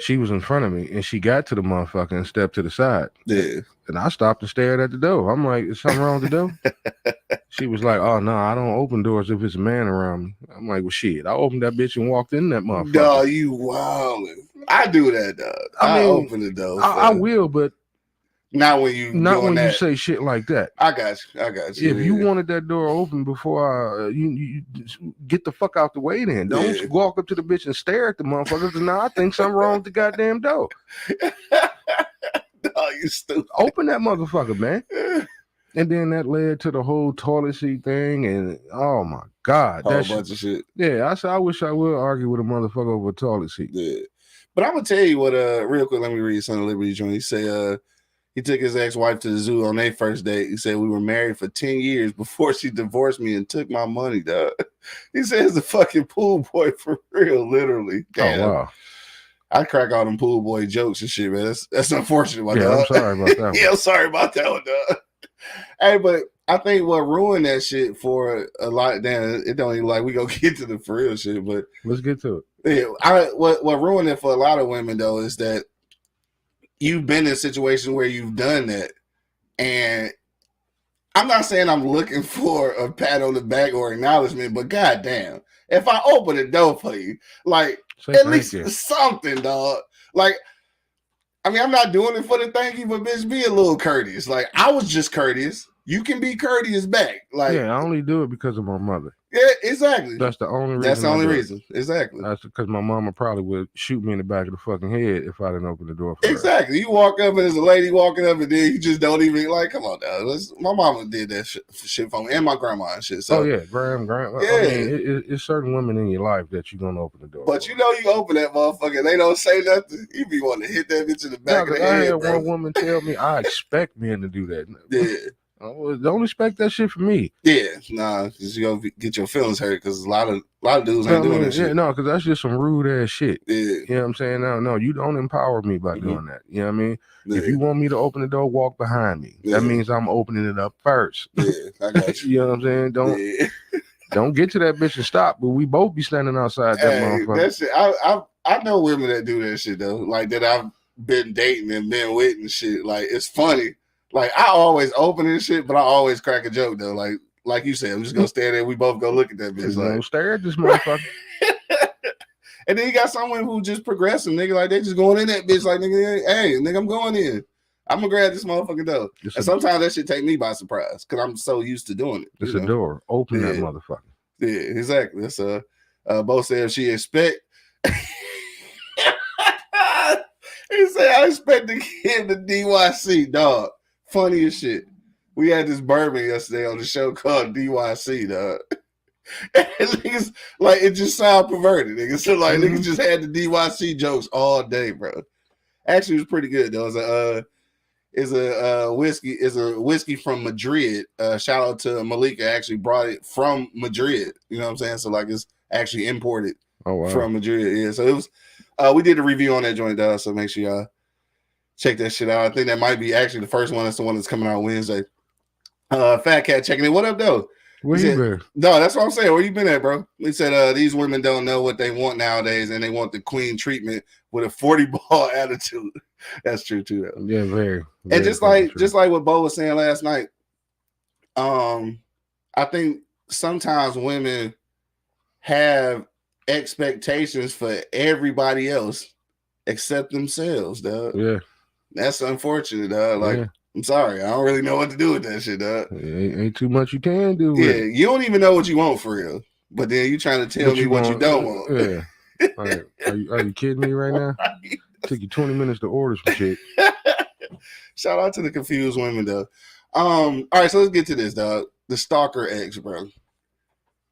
D: she was in front of me, and she got to the motherfucker and stepped to the side.
C: Yeah.
D: And I stopped and stared at the door. I'm like, is something wrong with the door? She was like, oh, no, I don't open doors if it's a man around me. I'm like, well, shit. I opened that bitch and walked in that motherfucker.
C: Dog, you wildin'. I do that, dog. I open the door.
D: I will, but
C: not when you
D: say shit like that.
C: I got you.
D: If you wanted that door open before you get the fuck out the way, then don't walk up to the bitch and stare at the motherfucker. Now I think something wrong with the goddamn door.
C: Oh, you stupid.
D: Open that motherfucker, man. And then that led to the whole toilet seat thing, and oh my god,
C: that bunch of shit.
D: Yeah, I said I wish I would argue with a motherfucker over a toilet seat.
C: Yeah, but I'm gonna tell you what. Real quick, let me read Son of Liberty joint. He say, he took his ex-wife to the zoo on their first date. He said, we were married for 10 years before she divorced me and took my money, dog. He says the fucking pool boy for real, literally. Damn.
D: Oh, wow.
C: I crack all them pool boy jokes and shit, man. That's unfortunate, my dog.
D: I'm sorry about that.
C: Yeah, I'm sorry about that one, dog. Hey, but I think what ruined that shit for a lot, damn, it don't even like we gonna get to the for real shit, but
D: let's get to it.
C: Yeah, what ruined it for a lot of women though is that you've been in a situation where you've done that, and I'm not saying I'm looking for a pat on the back or acknowledgement, but goddamn, if I open the door for you, like at least something, dog. Like, I mean, I'm not doing it for the thank you, but bitch, be a little courteous. Like, I was just courteous. You can be courteous back. Like,
D: yeah, I only do it because of my mother.
C: Yeah, exactly.
D: That's the only reason.
C: That's the only reason. Exactly.
D: That's because my mama probably would shoot me in the back of the fucking head if I didn't open the door for her.
C: Exactly. You walk up and there's a lady walking up and then you just don't even like, come on now. My mama did that shit for me and my grandma and shit. So,
D: oh, yeah. Grandma.
C: Yeah.
D: I mean, it's certain women in your life that you're going to open the door
C: But
D: for.
C: you know you open that motherfucker, they don't say nothing. You be wanting to hit that bitch in the back of the head,
D: I had one woman tell me I expect men to do that.
C: Yeah.
D: Don't expect that shit from me.
C: Yeah, nah, because you gonna get your feelings hurt because a lot of dudes ain't doing that shit.
D: No, because that's just some rude ass shit.
C: Yeah.
D: You know what I'm saying? No, you don't empower me by doing that. You know what I mean?
C: Yeah.
D: If you want me to open the door, walk behind me. That means I'm opening it up first.
C: Yeah, I got you.
D: You know what I'm saying? Don't get to that bitch and stop, but we both be standing outside that motherfucker.
C: That shit, I know women that do that shit though, like that I've been dating and been with and shit. Like it's funny. Like I always open this shit, but I always crack a joke though. Like you said, I'm just gonna stand there. We both go look at that bitch. Like
D: stare at this motherfucker.
C: And then you got someone who just progressing, nigga. Like they just going in that bitch. Like nigga, hey, nigga, I'm going in. I'm gonna grab this motherfucker though. And sometimes that shit take me by surprise because I'm so used to doing it.
D: It's a door. Open that motherfucker.
C: Yeah, exactly. That's Bo said if she expect. He said I expect to get the DYC, dog. Funny as shit. We had this bourbon yesterday on the show called DYC, dog. And niggas, like it just sound perverted, niggas. So like niggas just had the DYC jokes all day, bro. Actually, it was pretty good though. It's a whiskey from Madrid. Shout out to Malika. Actually brought it from Madrid. You know what I'm saying? So like it's actually imported from Madrid. Yeah. So it was. We did a review on that joint, dog. So make sure y'all check that shit out. I think that might be actually the first one. That's the one that's coming out Wednesday. Fat Cat checking in. What up, though?
D: Where you been?
C: No, that's what I'm saying. Where you been at, bro? He said these women don't know what they want nowadays, and they want the queen treatment with a 40-ball attitude. That's true too, though.
D: Yeah, very.
C: And just like what Bo was saying last night, I think sometimes women have expectations for everybody else except themselves, dog.
D: Yeah,
C: that's unfortunate, dog. Like, I'm sorry, I don't really know what to do with that shit, dog.
D: Ain't too much you can do. With it.
C: You don't even know what you want for real, but then you trying to tell me what you don't want.
D: Yeah, like, are you kidding me right now? Right. Took you 20 minutes to order some shit.
C: Shout out to the confused women, though. All right, so let's get to this, dog. The Stalker ex, bro.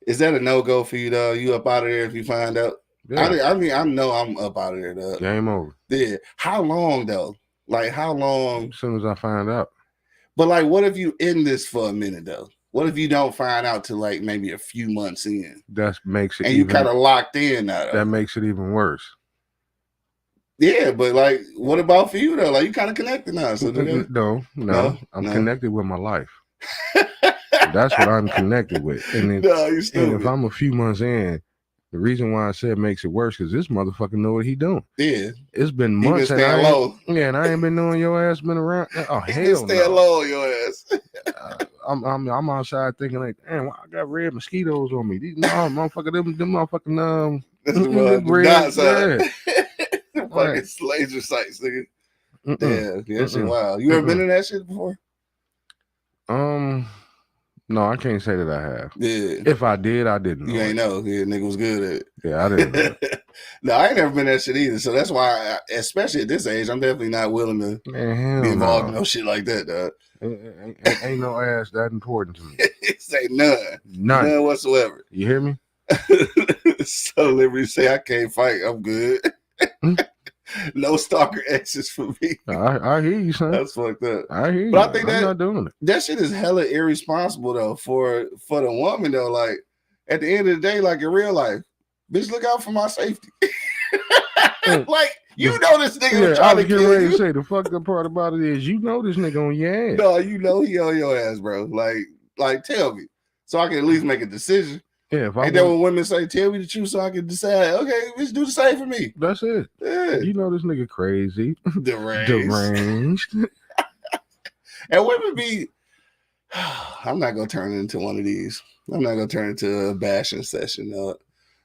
C: Is that a no-go for you, though? You up out of there if you find out? Yeah. I mean, I know I'm up out of there, though.
D: Game over.
C: Yeah. How long, though? Like, how long?
D: As soon as I find out.
C: But, like, what if you in this for a minute, though? What if you don't find out till, like, maybe a few months in?
D: That makes it
C: and you kind of locked in now, though.
D: That makes it even worse.
C: Yeah, but, like, what about for you, though? Like, you kind of connected now. So
D: No. I'm connected with my life. That's what I'm connected with. And, if I'm a few months in, the reason why I said makes it worse because this motherfucker know what he doing.
C: Yeah,
D: it's been months.
C: He been staying low.
D: And I ain't been knowing your ass been around. Oh hell no.
C: Staying low on your ass.
D: I'm outside thinking like, damn, I got red mosquitoes on me. These motherfucker, them motherfucking
C: red, fucking laser sights, nigga. Yeah, that shit wild. You ever been in that shit before?
D: No, I can't say that I have.
C: Yeah.
D: If I did, I didn't know.
C: You ain't know. Yeah, nigga was good at it.
D: Yeah, I didn't know.
C: No, I ain't never been that shit either. So that's why, especially at this age, I'm definitely not willing to be involved in no shit like that, dog.
D: Ain't no ass that important to me.
C: Say none. None whatsoever.
D: You hear me?
C: So Liberty say, I can't fight. I'm good. No stalker exes for me.
D: I hear you, son.
C: That's fucked up.
D: I hear you.
C: But I think
D: I'm not doing it.
C: That shit is hella irresponsible though for the woman though. Like at the end of the day, like in real life, bitch, look out for my safety. Like you know this nigga was trying to kill you.
D: To say the fucked up part about it is you know this nigga on your ass.
C: No, you know he on your ass, bro. Like tell me so I can at least make a decision.
D: Yeah,
C: ain't that what women say? Tell me the truth so I can decide. Okay, bitch, do the same for me.
D: That's it.
C: Yeah.
D: You know this nigga crazy.
C: Deranged. And women be, I'm not going to turn it into one of these. I'm not going to turn it into a bashing session.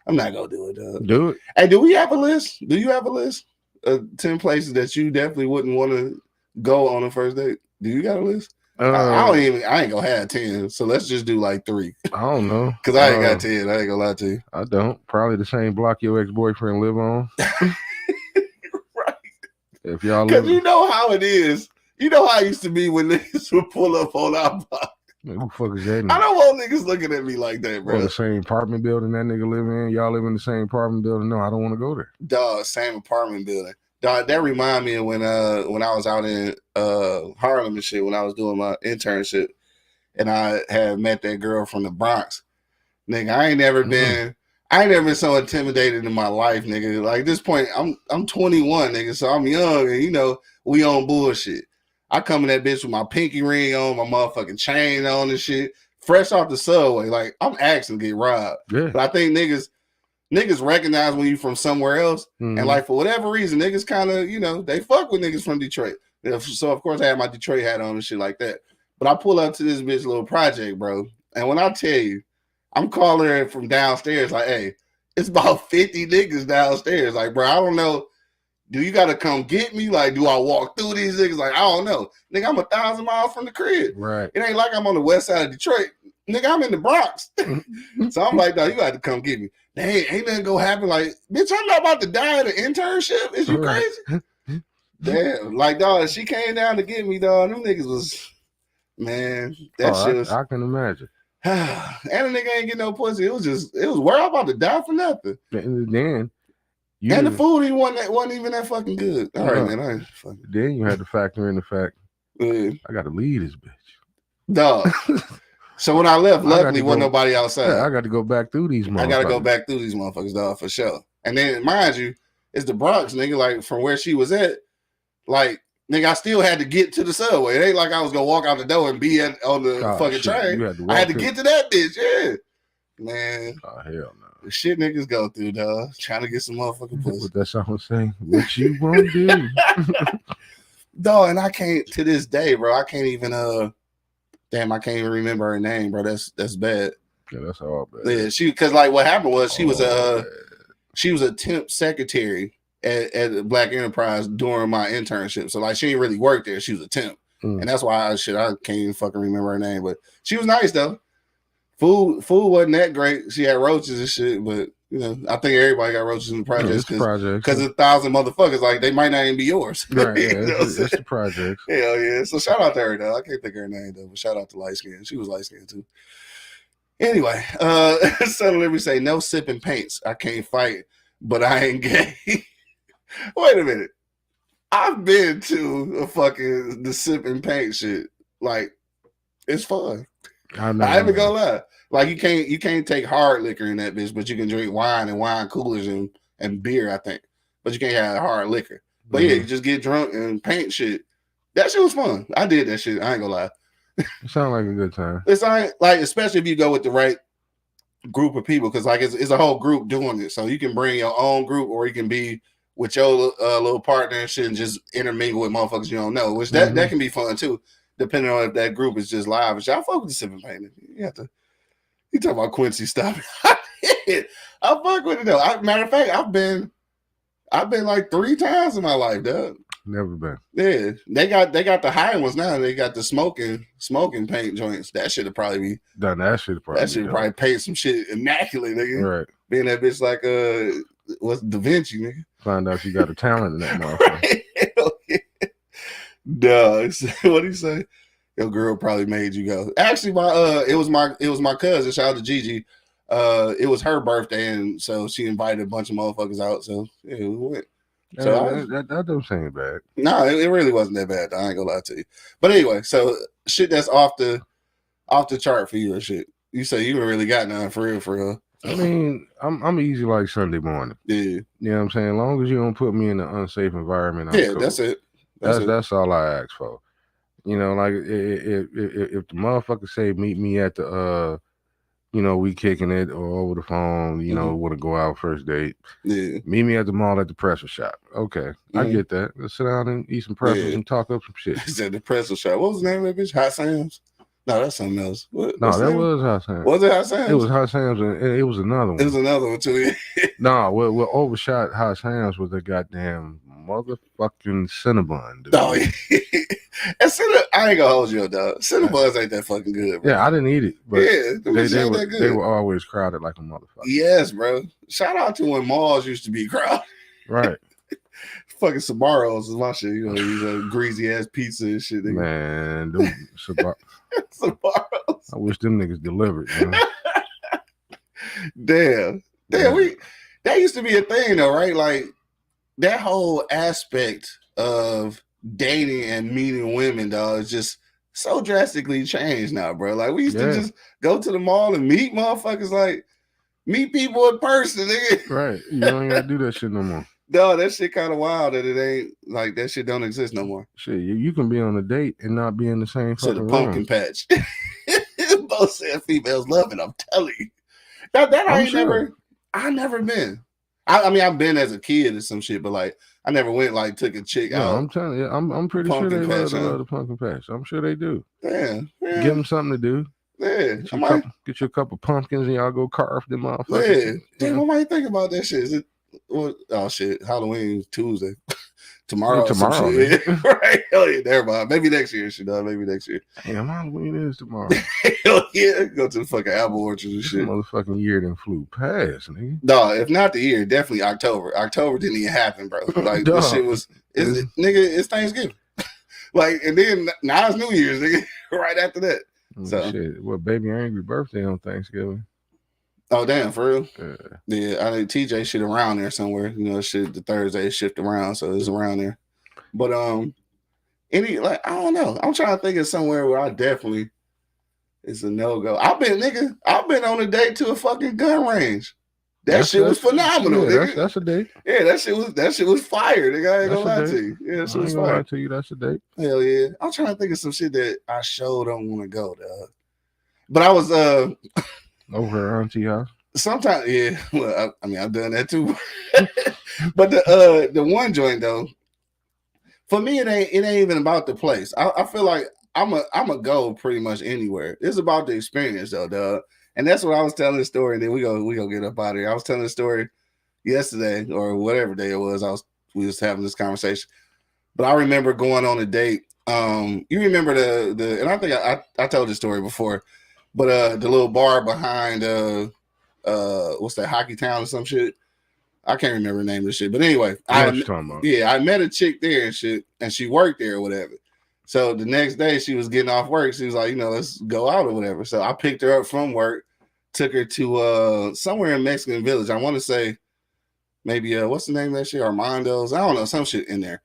C: I'm not going to do it.
D: Do it.
C: Hey, do we have a list? Do you have a list of 10 places that you definitely wouldn't want to go on a first date? Do you got a list? I ain't gonna have 10, so let's just do like 3.
D: I don't know.
C: Because I ain't got 10. I ain't gonna lie to you.
D: I don't. Probably the same block your ex-boyfriend live on.
C: Right.
D: If y'all
C: because you know how it is. You know how it used to be when niggas would pull up on our block.
D: Man, who the fuck is that?
C: I don't want niggas looking at me like that, bro.
D: Or the same apartment building that nigga live in. Y'all live in the same apartment building. No, I don't want to go there.
C: Dog, same apartment building. Dog, that remind me of when I was out in Harlem and shit when I was doing my internship. and I had met that girl from the Bronx. Nigga, I ain't never been so intimidated in my life, nigga. Like, at this point, I'm 21, nigga, so I'm young, and you know, we on bullshit. I come in that bitch with my pinky ring on, my motherfucking chain on and shit, fresh off the subway. Like, I'm asking to get robbed.
D: Yeah.
C: But I think niggas recognize when you from somewhere else, and like, for whatever reason, niggas kind of, you know, they fuck with niggas from Detroit. So of course I had my Detroit hat on and shit like that. But I pull up to this bitch little project, bro, and when I tell you, I'm calling her from downstairs like, hey, it's about 50 niggas downstairs. Like, bro, I don't know. Do you got to come get me? Like, do I walk through these niggas? Like, I don't know. Nigga, I'm 1,000 miles from the crib.
D: Right.
C: It ain't like I'm on the west side of Detroit. Nigga, I'm in the Bronx. So I'm like, no, you got to come get me. Hey, ain't nothing gonna happen. Like, bitch, I'm not about to die at an internship. Is you crazy? Damn. Like, dog, she came down to get me, dog. Them niggas was, man, that shit was.
D: I can imagine.
C: And the nigga ain't get no pussy. It was where I'm about to die for nothing.
D: And then
C: the food he wasn't even that fucking good. All right, man. I ain't fucking.
D: Then you had to factor in the fact I gotta leave this bitch.
C: Dog. So when I left, luckily wasn't nobody outside.
D: Yeah, I got to go back through these motherfuckers.
C: I gotta go back through these motherfuckers, dog, for sure. And then mind you, it's the Bronx, nigga, like from where she was at, like, nigga, I still had to get to the subway. It ain't like I was gonna walk out the door and be on the fucking train. I had to get to that bitch, yeah. Man.
D: Oh, hell no.
C: The shit niggas go through, dog. Trying to get some motherfucking pussy.
D: What that song saying? What you won't do.
C: Dog, and I can't, to this day, bro, I can't even, damn, I can't even remember her name, bro. That's bad.
D: Yeah, that's all bad.
C: Yeah, because like what happened was she was a temp secretary at Black Enterprise during my internship. So like she didn't really work there. She was a temp. And that's why I can't even fucking remember her name. But she was nice though. Food wasn't that great. She had roaches and shit, but you know, I think everybody got roaches in the projects because it's 1,000 motherfuckers. Like they might not even be yours.
D: Right? Yeah, it's the projects.
C: Hell yeah! So shout out to her though. I can't think of her name though, but shout out to light skin. She was light skin too. Anyway, so let me say no sipping paints. I can't fight, but I ain't gay. Wait a minute. I've been to the sipping paint shit. Like it's fun. I ain't gonna lie. Like you can't take hard liquor in that bitch, but you can drink wine and wine coolers and beer, I think. But you can't have hard liquor. But yeah, you just get drunk and paint shit. That shit was fun. I did that shit. I ain't gonna lie.
D: It sounds like a good time.
C: It's like especially if you go with the right group of people, because like it's a whole group doing it. So you can bring your own group, or you can be with your little partner and shit and just intermingle with motherfuckers you don't know, which that can be fun too, depending on if that group is just live. But y'all fuck with the sipping paint. You talk about Quincy, stop it. I fuck with it though. Matter of fact, I've been like 3 times in my life, dog.
D: Never been.
C: Yeah, they got the high ones now. They got the smoking paint joints. That should probably be done. That should probably paint some shit immaculate, nigga. Right. Being that bitch like what's Da Vinci, nigga.
D: Find out you got a talent in that motherfucker.
C: Hell yeah. Dog. What do you say? Your girl probably made you go. Actually, it was my cousin. Shout out to Gigi. It was her birthday, and so she invited a bunch of motherfuckers out. So yeah, we went. So
D: that don't seem bad.
C: No, it really wasn't that bad. I ain't gonna lie to you. But anyway, so shit that's off the chart for you or shit. You say you ain't really got none for real.
D: I mean, I'm easy like Sunday morning. Yeah. You know what I'm saying? As long as you don't put me in an unsafe environment, I'm cool.
C: That's it.
D: That's all I ask for. You know, like if the motherfucker say meet me at the we kicking it or over the phone, want to go out first date. Yeah. Meet me at the mall at the pretzel shop. Okay. I get that. Let's sit down and eat some pretzels and talk up some shit.
C: He said the pretzel shop. What was the name of that bitch? Hot Sam's? No, that's something else.
D: No, that was Hot Sam's.
C: Was it Hot Sam's?
D: It was Hot Sam's, and it was another one.
C: It was another one too.
D: No, what overshot Hot Sam's was the goddamn motherfucking Cinnabon, dude.
C: Oh, yeah. And I ain't gonna hold you up, dog. Cinnabons ain't that fucking good, bro.
D: Yeah, I didn't eat it, but they were always crowded like a motherfucker.
C: Yes, bro. Shout out to when malls used to be crowded.
D: Right.
C: Fucking Sbarro's is my shit. These greasy ass pizza and shit. Nigga.
D: Man, Sbarro's. I wish them niggas delivered.
C: Damn. That used to be a thing though, right? Like that whole aspect of dating and meeting women, dog, is just so drastically changed now, bro. Like we used to
D: Yeah.
C: just go to the mall and meet motherfuckers, like meet people in person, nigga.
D: Right. You don't gotta do that shit no more.
C: No, that shit kind of wild that it ain't like that shit don't exist no more.
D: Shit, you can be on a date and not be in the same
C: To the
D: fucking
C: pumpkin
D: room.
C: patch. Both said females love it. I'm telling you. That I never been. I mean, I've been as a kid or some shit, but like I never went like took a chick out.
D: I'm telling you, I'm pretty sure they love the pumpkin patch. I'm sure they do.
C: Yeah.
D: Give them something to do.
C: Yeah.
D: Get you a couple pumpkins and y'all go carve them motherfuckers.
C: Yeah. Damn, I might think about that shit. Is it? Oh shit! Halloween Tuesday. Tomorrow.
D: Man.
C: Right? Hell yeah! Never mind. Maybe next year, shit. Maybe next year.
D: Damn, Halloween is tomorrow.
C: Hell yeah! Go to the fucking apple orchard and shit.
D: Motherfucking year done flew past, nigga.
C: No, if not the year, definitely October. October didn't even happen, bro. Like this shit was, nigga. It's Thanksgiving. Like, and then now it's New Year's, nigga. Right after that. So
D: shit. What baby angry birthday on Thanksgiving?
C: Oh damn, for real? Yeah, I think TJ shit around there somewhere. You know, shit the Thursday shift around, so it's around there. But I don't know. I'm trying to think of somewhere where I definitely it's a no-go. I've been on a date to a fucking gun range. That shit was phenomenal.
D: Yeah, that's a date.
C: Yeah, that shit was fire. Nigga, I ain't gonna lie to you. Yeah, that shit was fire.
D: Lie to you, that's a date.
C: Hell yeah. I'm trying to think of some shit that I sure don't want to go, dog. But I was
D: over her auntie house.
C: Sometimes, yeah. Well, I mean, I've done that too. But the one joint though, for me, it ain't even about the place. I feel like I'm a go pretty much anywhere. It's about the experience though, dog. And that's what I was telling the story. And then we go get up out of here. I was telling the story yesterday or whatever day it was. We was having this conversation. But I remember going on a date. You remember the and I think I told this story before. But the little bar behind what's that, Hockey Town or some shit? I can't remember the name of the shit. But anyway, I met a chick there and shit, and she worked there or whatever. So the next day she was getting off work. She was like, let's go out or whatever. So I picked her up from work, took her to somewhere in Mexican Village. I want to say maybe what's the name of that shit? Armando's. I don't know, some shit in there.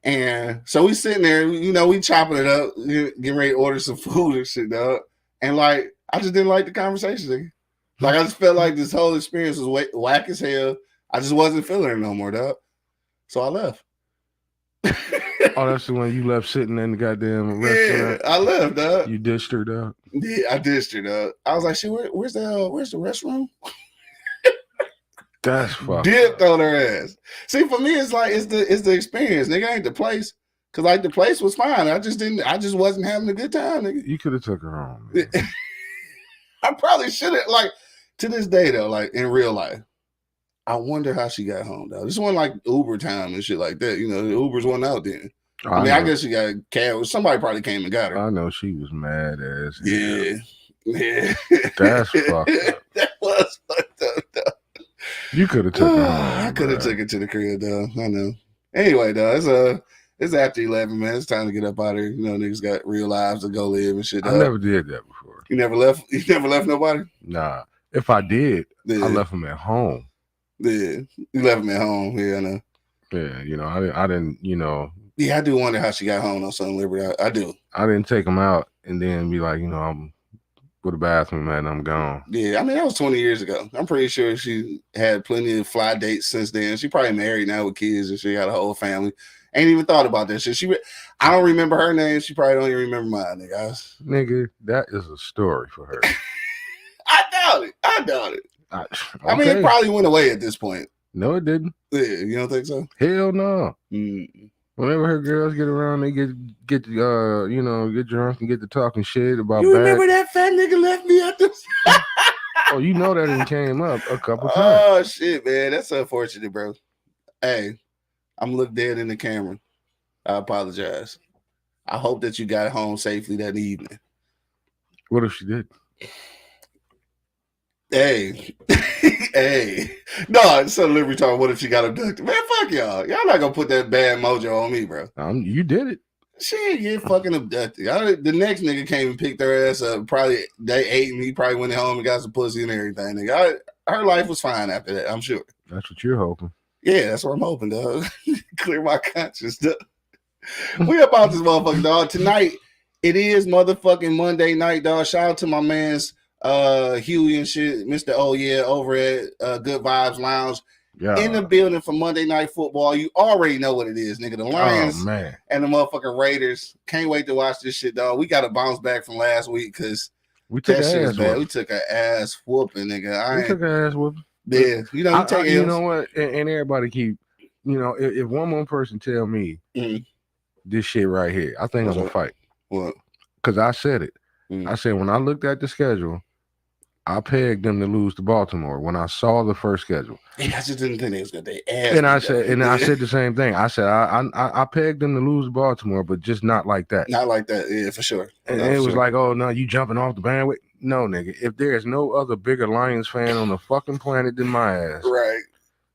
C: And so we sitting there, we chopping it up, getting ready to order some food and shit, dog. And like, I just didn't like the conversation, nigga. Like, I just felt like this whole experience was whack as hell. I just wasn't feeling it no more, dog. So I left.
D: Oh, that's the one you left sitting in the goddamn restaurant.
C: Yeah, I left, dog.
D: You dished her, dog.
C: Yeah, I dished her, dog. I was like, shit, where's the restroom?
D: That's fucked
C: dipped on her ass. See, for me, it's like it's the experience, nigga. Ain't the place. Cause like the place was fine. I just wasn't having a good time, nigga.
D: You could have took her home.
C: I probably should have. Like to this day though, like in real life, I wonder how she got home though. This wasn't like Uber time and shit like that. The Ubers wasn't out then. I mean, I guess she got a cab. Somebody probably came and got her.
D: I know she was mad as hell.
C: Yeah.
D: That's fucked up.
C: That was fucked up though.
D: You could have took her home.
C: I could have took her to the crib though. I know. Anyway, though, it's after 11, man. It's time to get up out of here. Niggas got real lives to go live and shit.
D: I never did that before.
C: You never left? You never left nobody?
D: Nah. If I did, I left them at home.
C: Yeah. You left them at home. Yeah, I know.
D: Yeah, I didn't,
C: Yeah, I do wonder how she got home on Southern Liberty. I do.
D: I didn't take them out and then be like, I'm with a bathroom and I'm gone.
C: Yeah, I mean, that was 20 years ago. I'm pretty sure she had plenty of fly dates since then. She probably married now with kids and she got a whole family. Ain't even thought about that shit. I don't remember her name. She probably don't even remember mine, nigga.
D: Nigga, that is a story for her.
C: I doubt it. I mean, it probably went away at this point.
D: No, it didn't.
C: Yeah, you don't think so?
D: Hell no. Whenever her girls get around, they get get drunk and get to talking shit about.
C: You remember that fat nigga left me at the?
D: Oh, that done came up a couple times.
C: Oh shit, man, that's unfortunate, bro. Hey, I'm look dead in the camera. I apologize. I hope that you got home safely that evening.
D: What if she did?
C: Hey. No, Southern Liberty talk. What if she got abducted? Man, fuck y'all. Y'all not gonna put that bad mojo on me, bro.
D: You did it.
C: She ain't get fucking abducted. The next nigga came and picked her ass up. Probably they ate and he probably went home and got some pussy and everything. Nigga, her life was fine after that. I'm sure.
D: That's what you're hoping.
C: Yeah, that's what I'm hoping, dog. Clear my conscience, dog. We about this motherfucker, dog. Tonight It is motherfucking Monday night, dog. Shout out to my man's Huey and shit, Mr. Oh Yeah, over at Good Vibes Lounge.
D: Yeah.
C: In the building for Monday Night Football. You already know what it is, nigga. The Lions and the motherfucking Raiders. Can't wait to watch this shit, dog. We got to bounce back from last week because
D: we took
C: that shit
D: ass
C: is bad. We took an ass whooping, nigga.
D: We took an ass whooping.
C: Yeah, you know,
D: you know what? And everybody keep, you know, if one more person tell me this shit right here, I think I'm gonna fight.
C: What?
D: Because I said it. I said when I looked at the schedule, I pegged them to lose to Baltimore when I saw the first schedule.
C: Yeah, I just didn't think they was gonna ass.
D: And I said the same thing. I said I pegged them to lose to Baltimore, but just not like that.
C: Not like that, yeah, for sure.
D: And it was like, oh no, you jumping off the bandwagon? No, nigga. If there's no other bigger Lions fan on the fucking planet than my ass,
C: right?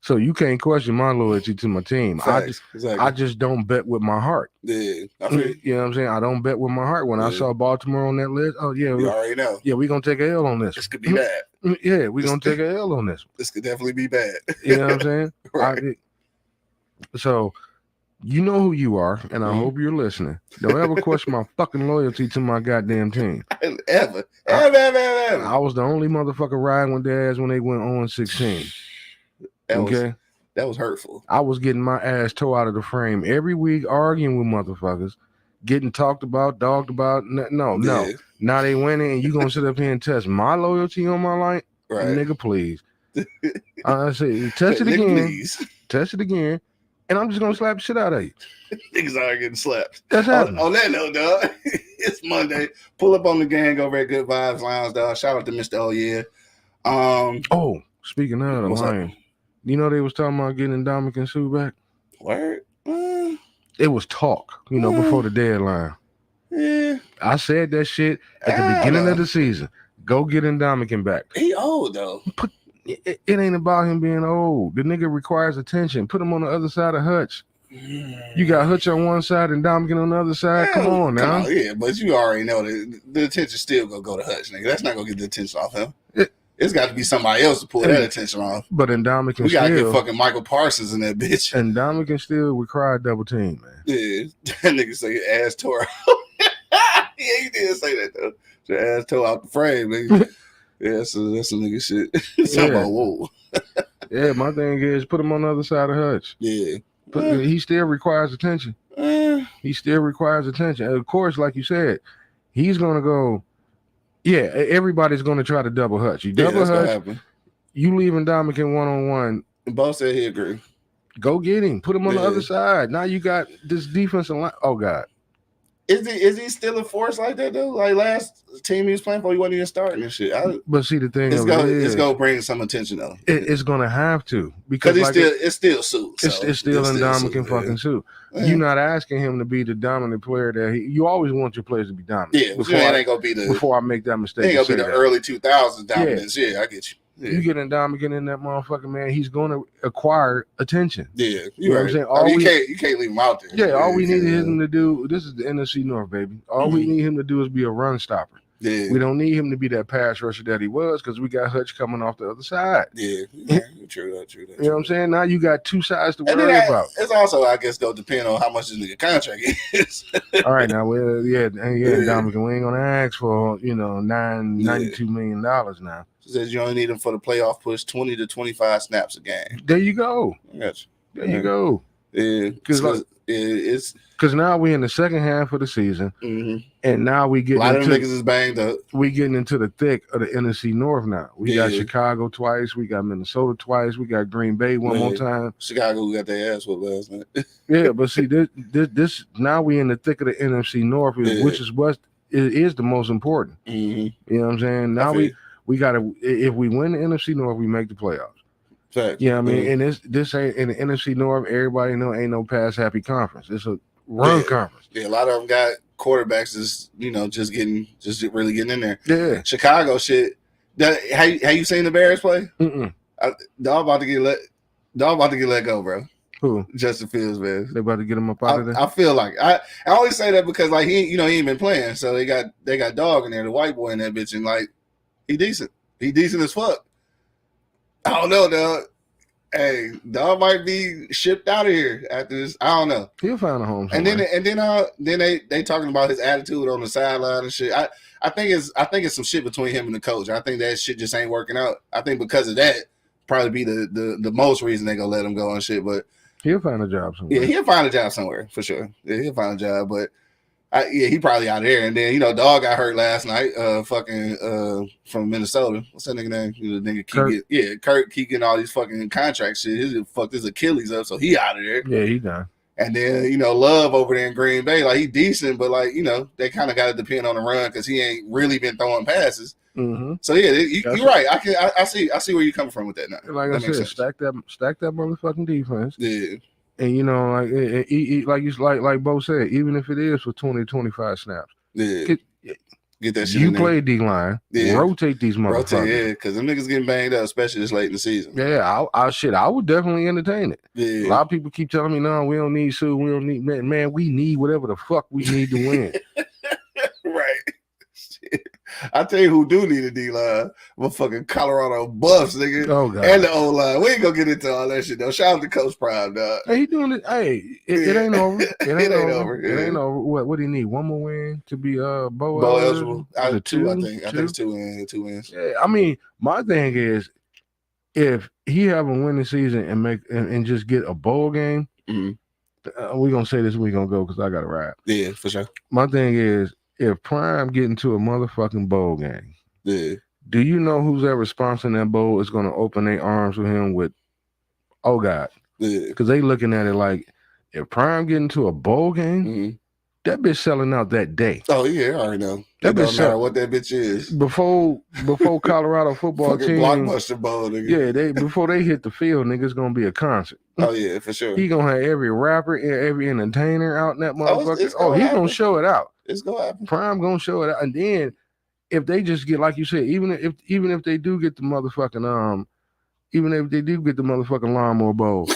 D: So you can't question my loyalty to my team. I just don't bet with my heart.
C: Yeah, I
D: feel you know what I'm saying? I don't bet with my heart. When I saw Baltimore on that list, oh yeah,
C: you already know.
D: Yeah, we're gonna take a L on this.
C: This could be bad.
D: Yeah, we're gonna take a L on this.
C: This could definitely be bad.
D: You know what I'm saying?
C: Right.
D: So you know who you are, and I hope you're listening. Don't ever question my fucking loyalty to my goddamn team.
C: Ever.
D: I was the only motherfucker riding with their ass when they went 0-16.
C: That was hurtful.
D: I was getting my ass tore out of the frame every week, arguing with motherfuckers, getting talked about, dogged about. No. Now they winning, and you gonna sit up here and test my loyalty on my line?
C: Right.
D: Nigga, please. I say, test it again.
C: Please.
D: Test it again. And I'm just gonna slap the shit out of you.
C: Niggas are getting slapped.
D: That's happening.
C: On that note, dog, it's Monday. Pull up on the gang over at Good Vibes Lounge, dog. Shout out to Mr. Oh Yeah.
D: Speaking of the Lions, you know they was talking about getting Ndamukong Suh back.
C: Word?
D: It was talk, before the deadline.
C: Yeah.
D: I said that shit at the beginning of the season. Go get Ndamukong back.
C: He old though.
D: It ain't about him being old. The nigga requires attention. Put him on the other side of Hutch. You got Hutch on one side and Ndamukong on the other side. Come on now.
C: Yeah, but you already know that the attention still gonna go to Hutch, nigga. That's not gonna get the attention off him. It's got to be somebody else to pull that attention off.
D: But Ndamukong
C: we gotta get fucking Michael Parsons in that bitch.
D: And Ndamukong still require double team, man.
C: Yeah, that nigga say ass tore out. Yeah, he did say that though. The ass tore out the frame, nigga. Yeah, that's some nigga shit. Talking about whoa.
D: Yeah, my thing is put him on the other side of Hutch.
C: Yeah.
D: He still requires attention. He still requires attention. And of course, like you said, he's gonna go. Yeah, everybody's gonna try to double Hutch. You double Hutch, you leaving Ndamukong one-on-one.
C: Both said he agreed.
D: Go get him. Put him on the other side. Now you got this defensive line. Oh God.
C: Is he still a force like that though? Like last team he was playing for, he wasn't even starting and shit.
D: But see, the thing
C: it's gonna bring some attention though.
D: It's gonna have to because
C: it's still Suh.
D: It's still Ndamukong fucking Suh. You're not asking him to be the dominant player that you always want your players to be dominant.
C: Yeah, ain't gonna be
D: before I make that mistake.
C: Ain't gonna be the early 2000s dominance. Yeah, I get you. Yeah.
D: You get Ndamukong in that motherfucker, man, he's going to acquire attention.
C: Yeah,
D: you know what I'm saying?
C: You can't leave him out there.
D: Yeah, all we need him to do. This is the NFC North, baby. All we need him to do is be a run stopper.
C: Yeah,
D: we don't need him to be that pass rusher that he was because we got Hutch coming off the other side.
C: Yeah, true.
D: You know what I'm saying? Now you got two sides to worry about.
C: It's also, I guess, gonna depend on how much this nigga contract is.
D: All right, now, Ndamukong, we ain't gonna ask for $92 million now.
C: Says you only need him for the playoff push, 20 to 25 snaps a game.
D: There you go.
C: Gotcha.
D: There you go.
C: Yeah,
D: because now we're in the second half of the season, and now we get
C: a lot of niggas is banged up.
D: We getting into the thick of the NFC North now. We got Chicago twice, we got Minnesota twice, we got Green Bay one more time.
C: Chicago got their ass whooped last night.
D: Yeah, but see this now we in the thick of the NFC North, which is what is the most important. You know what I'm saying? Now we gotta, if we win the NFC North, we make the playoffs.
C: Fact.
D: Yeah, I mean, and this ain't in the NFC North. Everybody know ain't no pass happy conference. It's a run conference.
C: Yeah, a lot of them got quarterbacks is just really getting in there.
D: Yeah,
C: Chicago shit. Have you seen the Bears play?
D: Dog
C: about to get let go, bro.
D: Who?
C: Justin Fields, man.
D: They about to get him up out of there.
C: I feel like I always say that because like he ain't been playing, so they got dog in there, the white boy in that bitch, and like he decent as fuck. I don't know, dog. Hey, dog might be shipped out of here after this. I don't know.
D: He'll find a home
C: And
D: somewhere.
C: then they talking about his attitude on the sideline and shit. I think it's some shit between him and the coach. I think that shit just ain't working out. I think because of that, probably be the most reason they gonna let him go and shit. But
D: he'll find a job somewhere.
C: yeah, he'll find a job somewhere for sure. Yeah, he'll find a job, but. He probably out of there. And then, dog got hurt last night, from Minnesota. What's that nigga name? The nigga Kurt keep getting all these fucking contract shit. He fucked his Achilles up, so he out of there.
D: Yeah, he done.
C: And then, Love over there in Green Bay, like, he decent, but, like, they kind of got to depend on the run because he ain't really been throwing passes.
D: Mm-hmm.
C: So, yeah, you're right. I see where you're coming from with that now.
D: Like I said, stack that motherfucking defense.
C: Yeah.
D: And like Bo said, even if it is for 20, 25 snaps,
C: get that shit.
D: You play D-line, rotate these motherfuckers.
C: Yeah, because them niggas getting banged up, especially this late in the season.
D: Yeah, I would definitely entertain it.
C: Yeah.
D: A lot of people keep telling me, no, we don't need Sue, we don't need man, we need whatever the fuck we need to win.
C: Right. Shit. I tell you who do need a D-line. Motherfucking Colorado Buffs, nigga.
D: Oh, God.
C: And the O-line. We ain't gonna get into all that shit, though. Shout out to Coach Prime, dog.
D: Hey, he doing it. Hey, it ain't over. It ain't over.
C: Yeah.
D: It ain't over. What do you need? One more win to be Bo
C: eligible?
D: Two, I
C: think it's two wins.
D: Yeah, I mean, my thing is, if he have a winning season and just get a bowl game, we're gonna say this, we're gonna go because I got to ride.
C: Yeah, for sure.
D: My thing is, if Prime get into a motherfucking bowl game, do you know who's ever sponsoring that bowl is going to open their arms with him with, oh God, because they looking at it like, if Prime get into a bowl game, that bitch selling out that day.
C: Oh yeah, I already know. That don't matter what that bitch is.
D: Before Colorado football team
C: blockbuster bowl, nigga.
D: Yeah, before they hit the field, nigga, it's gonna be a concert.
C: Oh yeah, for sure.
D: He gonna have every rapper, every entertainer out in that motherfucker. He gonna show it out.
C: It's gonna happen.
D: Prime gonna show it out, and then if they just get, like you said, even if they do get the motherfucking lawnmower bowl.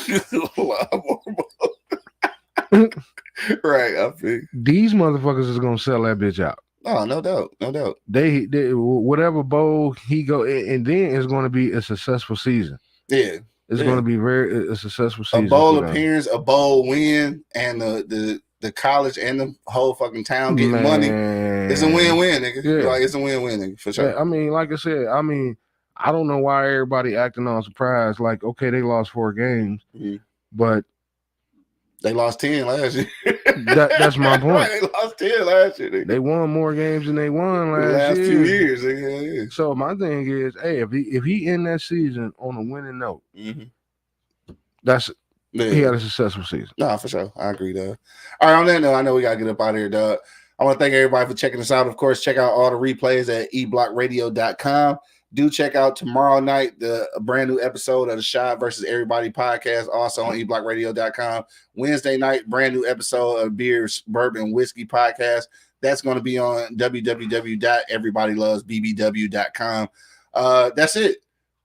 D: Right, I think these motherfuckers is gonna sell that bitch out.
C: Oh, no doubt.
D: They whatever bowl he go, and then it's gonna be a successful season.
C: Yeah.
D: It's going to be a successful season.
C: A bowl appearance, a bowl win, and the college and the whole fucking town getting money. It's a win-win, nigga.
D: Yeah.
C: Like, it's a win-win, nigga, for sure.
D: Yeah, I mean, like I said, I don't know why everybody acting all surprised. Like, okay, they lost 4 games, but
C: they lost 10 last year.
D: That's my point.
C: Right, they lost 10 last year. Nigga.
D: They won more games than they won last year.
C: Few years. Yeah.
D: So my thing is, hey, if he end that season on a winning note, that's he had a successful season.
C: Nah, for sure. I agree, dog. All right, on that note, I know we got to get up out of here, dog. I want to thank everybody for checking us out. Of course, check out all the replays at eblockradio.com. Do check out tomorrow night the brand new episode of the Shot versus Everybody podcast, also on eblockradio.com. Wednesday night, brand new episode of Beers, Bourbon, Whiskey podcast. That's going to be on www.everybodylovesbbw.com. That's it.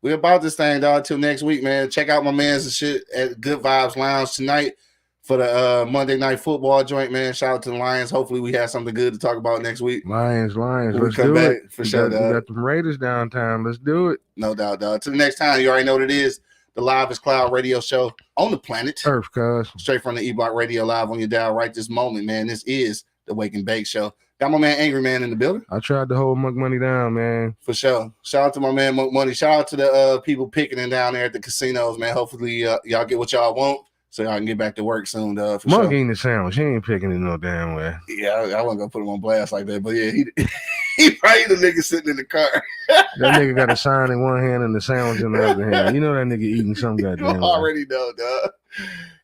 C: We're about this thing, dog. Till next week, man. Check out my man's and shit at Good Vibes Lounge tonight for the Monday Night Football joint, man. Shout out to the Lions. Hopefully we have something good to talk about next week.
D: Lions.
C: Let's come back for sure, dog.
D: We got the Raiders downtown. Let's do it.
C: No doubt, dog. Till the next time, you already know what it is. The Live is Cloud radio show on the planet
D: Earth, cuz.
C: Straight from the E-Block Radio live on your dial right this moment, man. This is the Wake and Bake Show. Got my man Angry Man in the building.
D: I tried to hold Monk Money down, man.
C: For sure. Shout out to my man Monk Money. Shout out to the people picking down there at the casinos, man. Hopefully y'all get what y'all want so y'all can get back to work soon, dog. For
D: Monk
C: sure.
D: ain't the sandwich. He ain't picking it no damn way.
C: Yeah, I wasn't gonna put him on blast like that, but yeah, he probably the nigga sitting in the car.
D: That nigga got a sign in one hand and the sandwich in the other hand. You know that nigga eating some goddamn.
C: You already know, dog.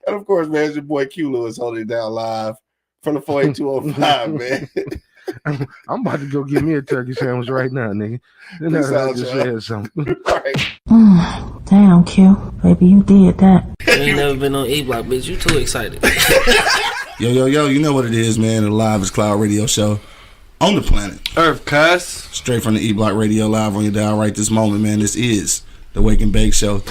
C: And of course, man, it's your boy Q Lewis holding it down live from the 48205, man.
D: I'm about to go get me a turkey sandwich right now, nigga. Then I just said something.
C: Right.
A: Damn, Q. Baby, you did that.
B: You ain't never been on E-Block, bitch. You too excited.
C: Yo, you know what it is, man. The Live is Cloud radio show on the planet
F: Earth, cuz.
C: Straight from the E-Block Radio live on your dial right this moment, man. This is the Wake and Bake Show.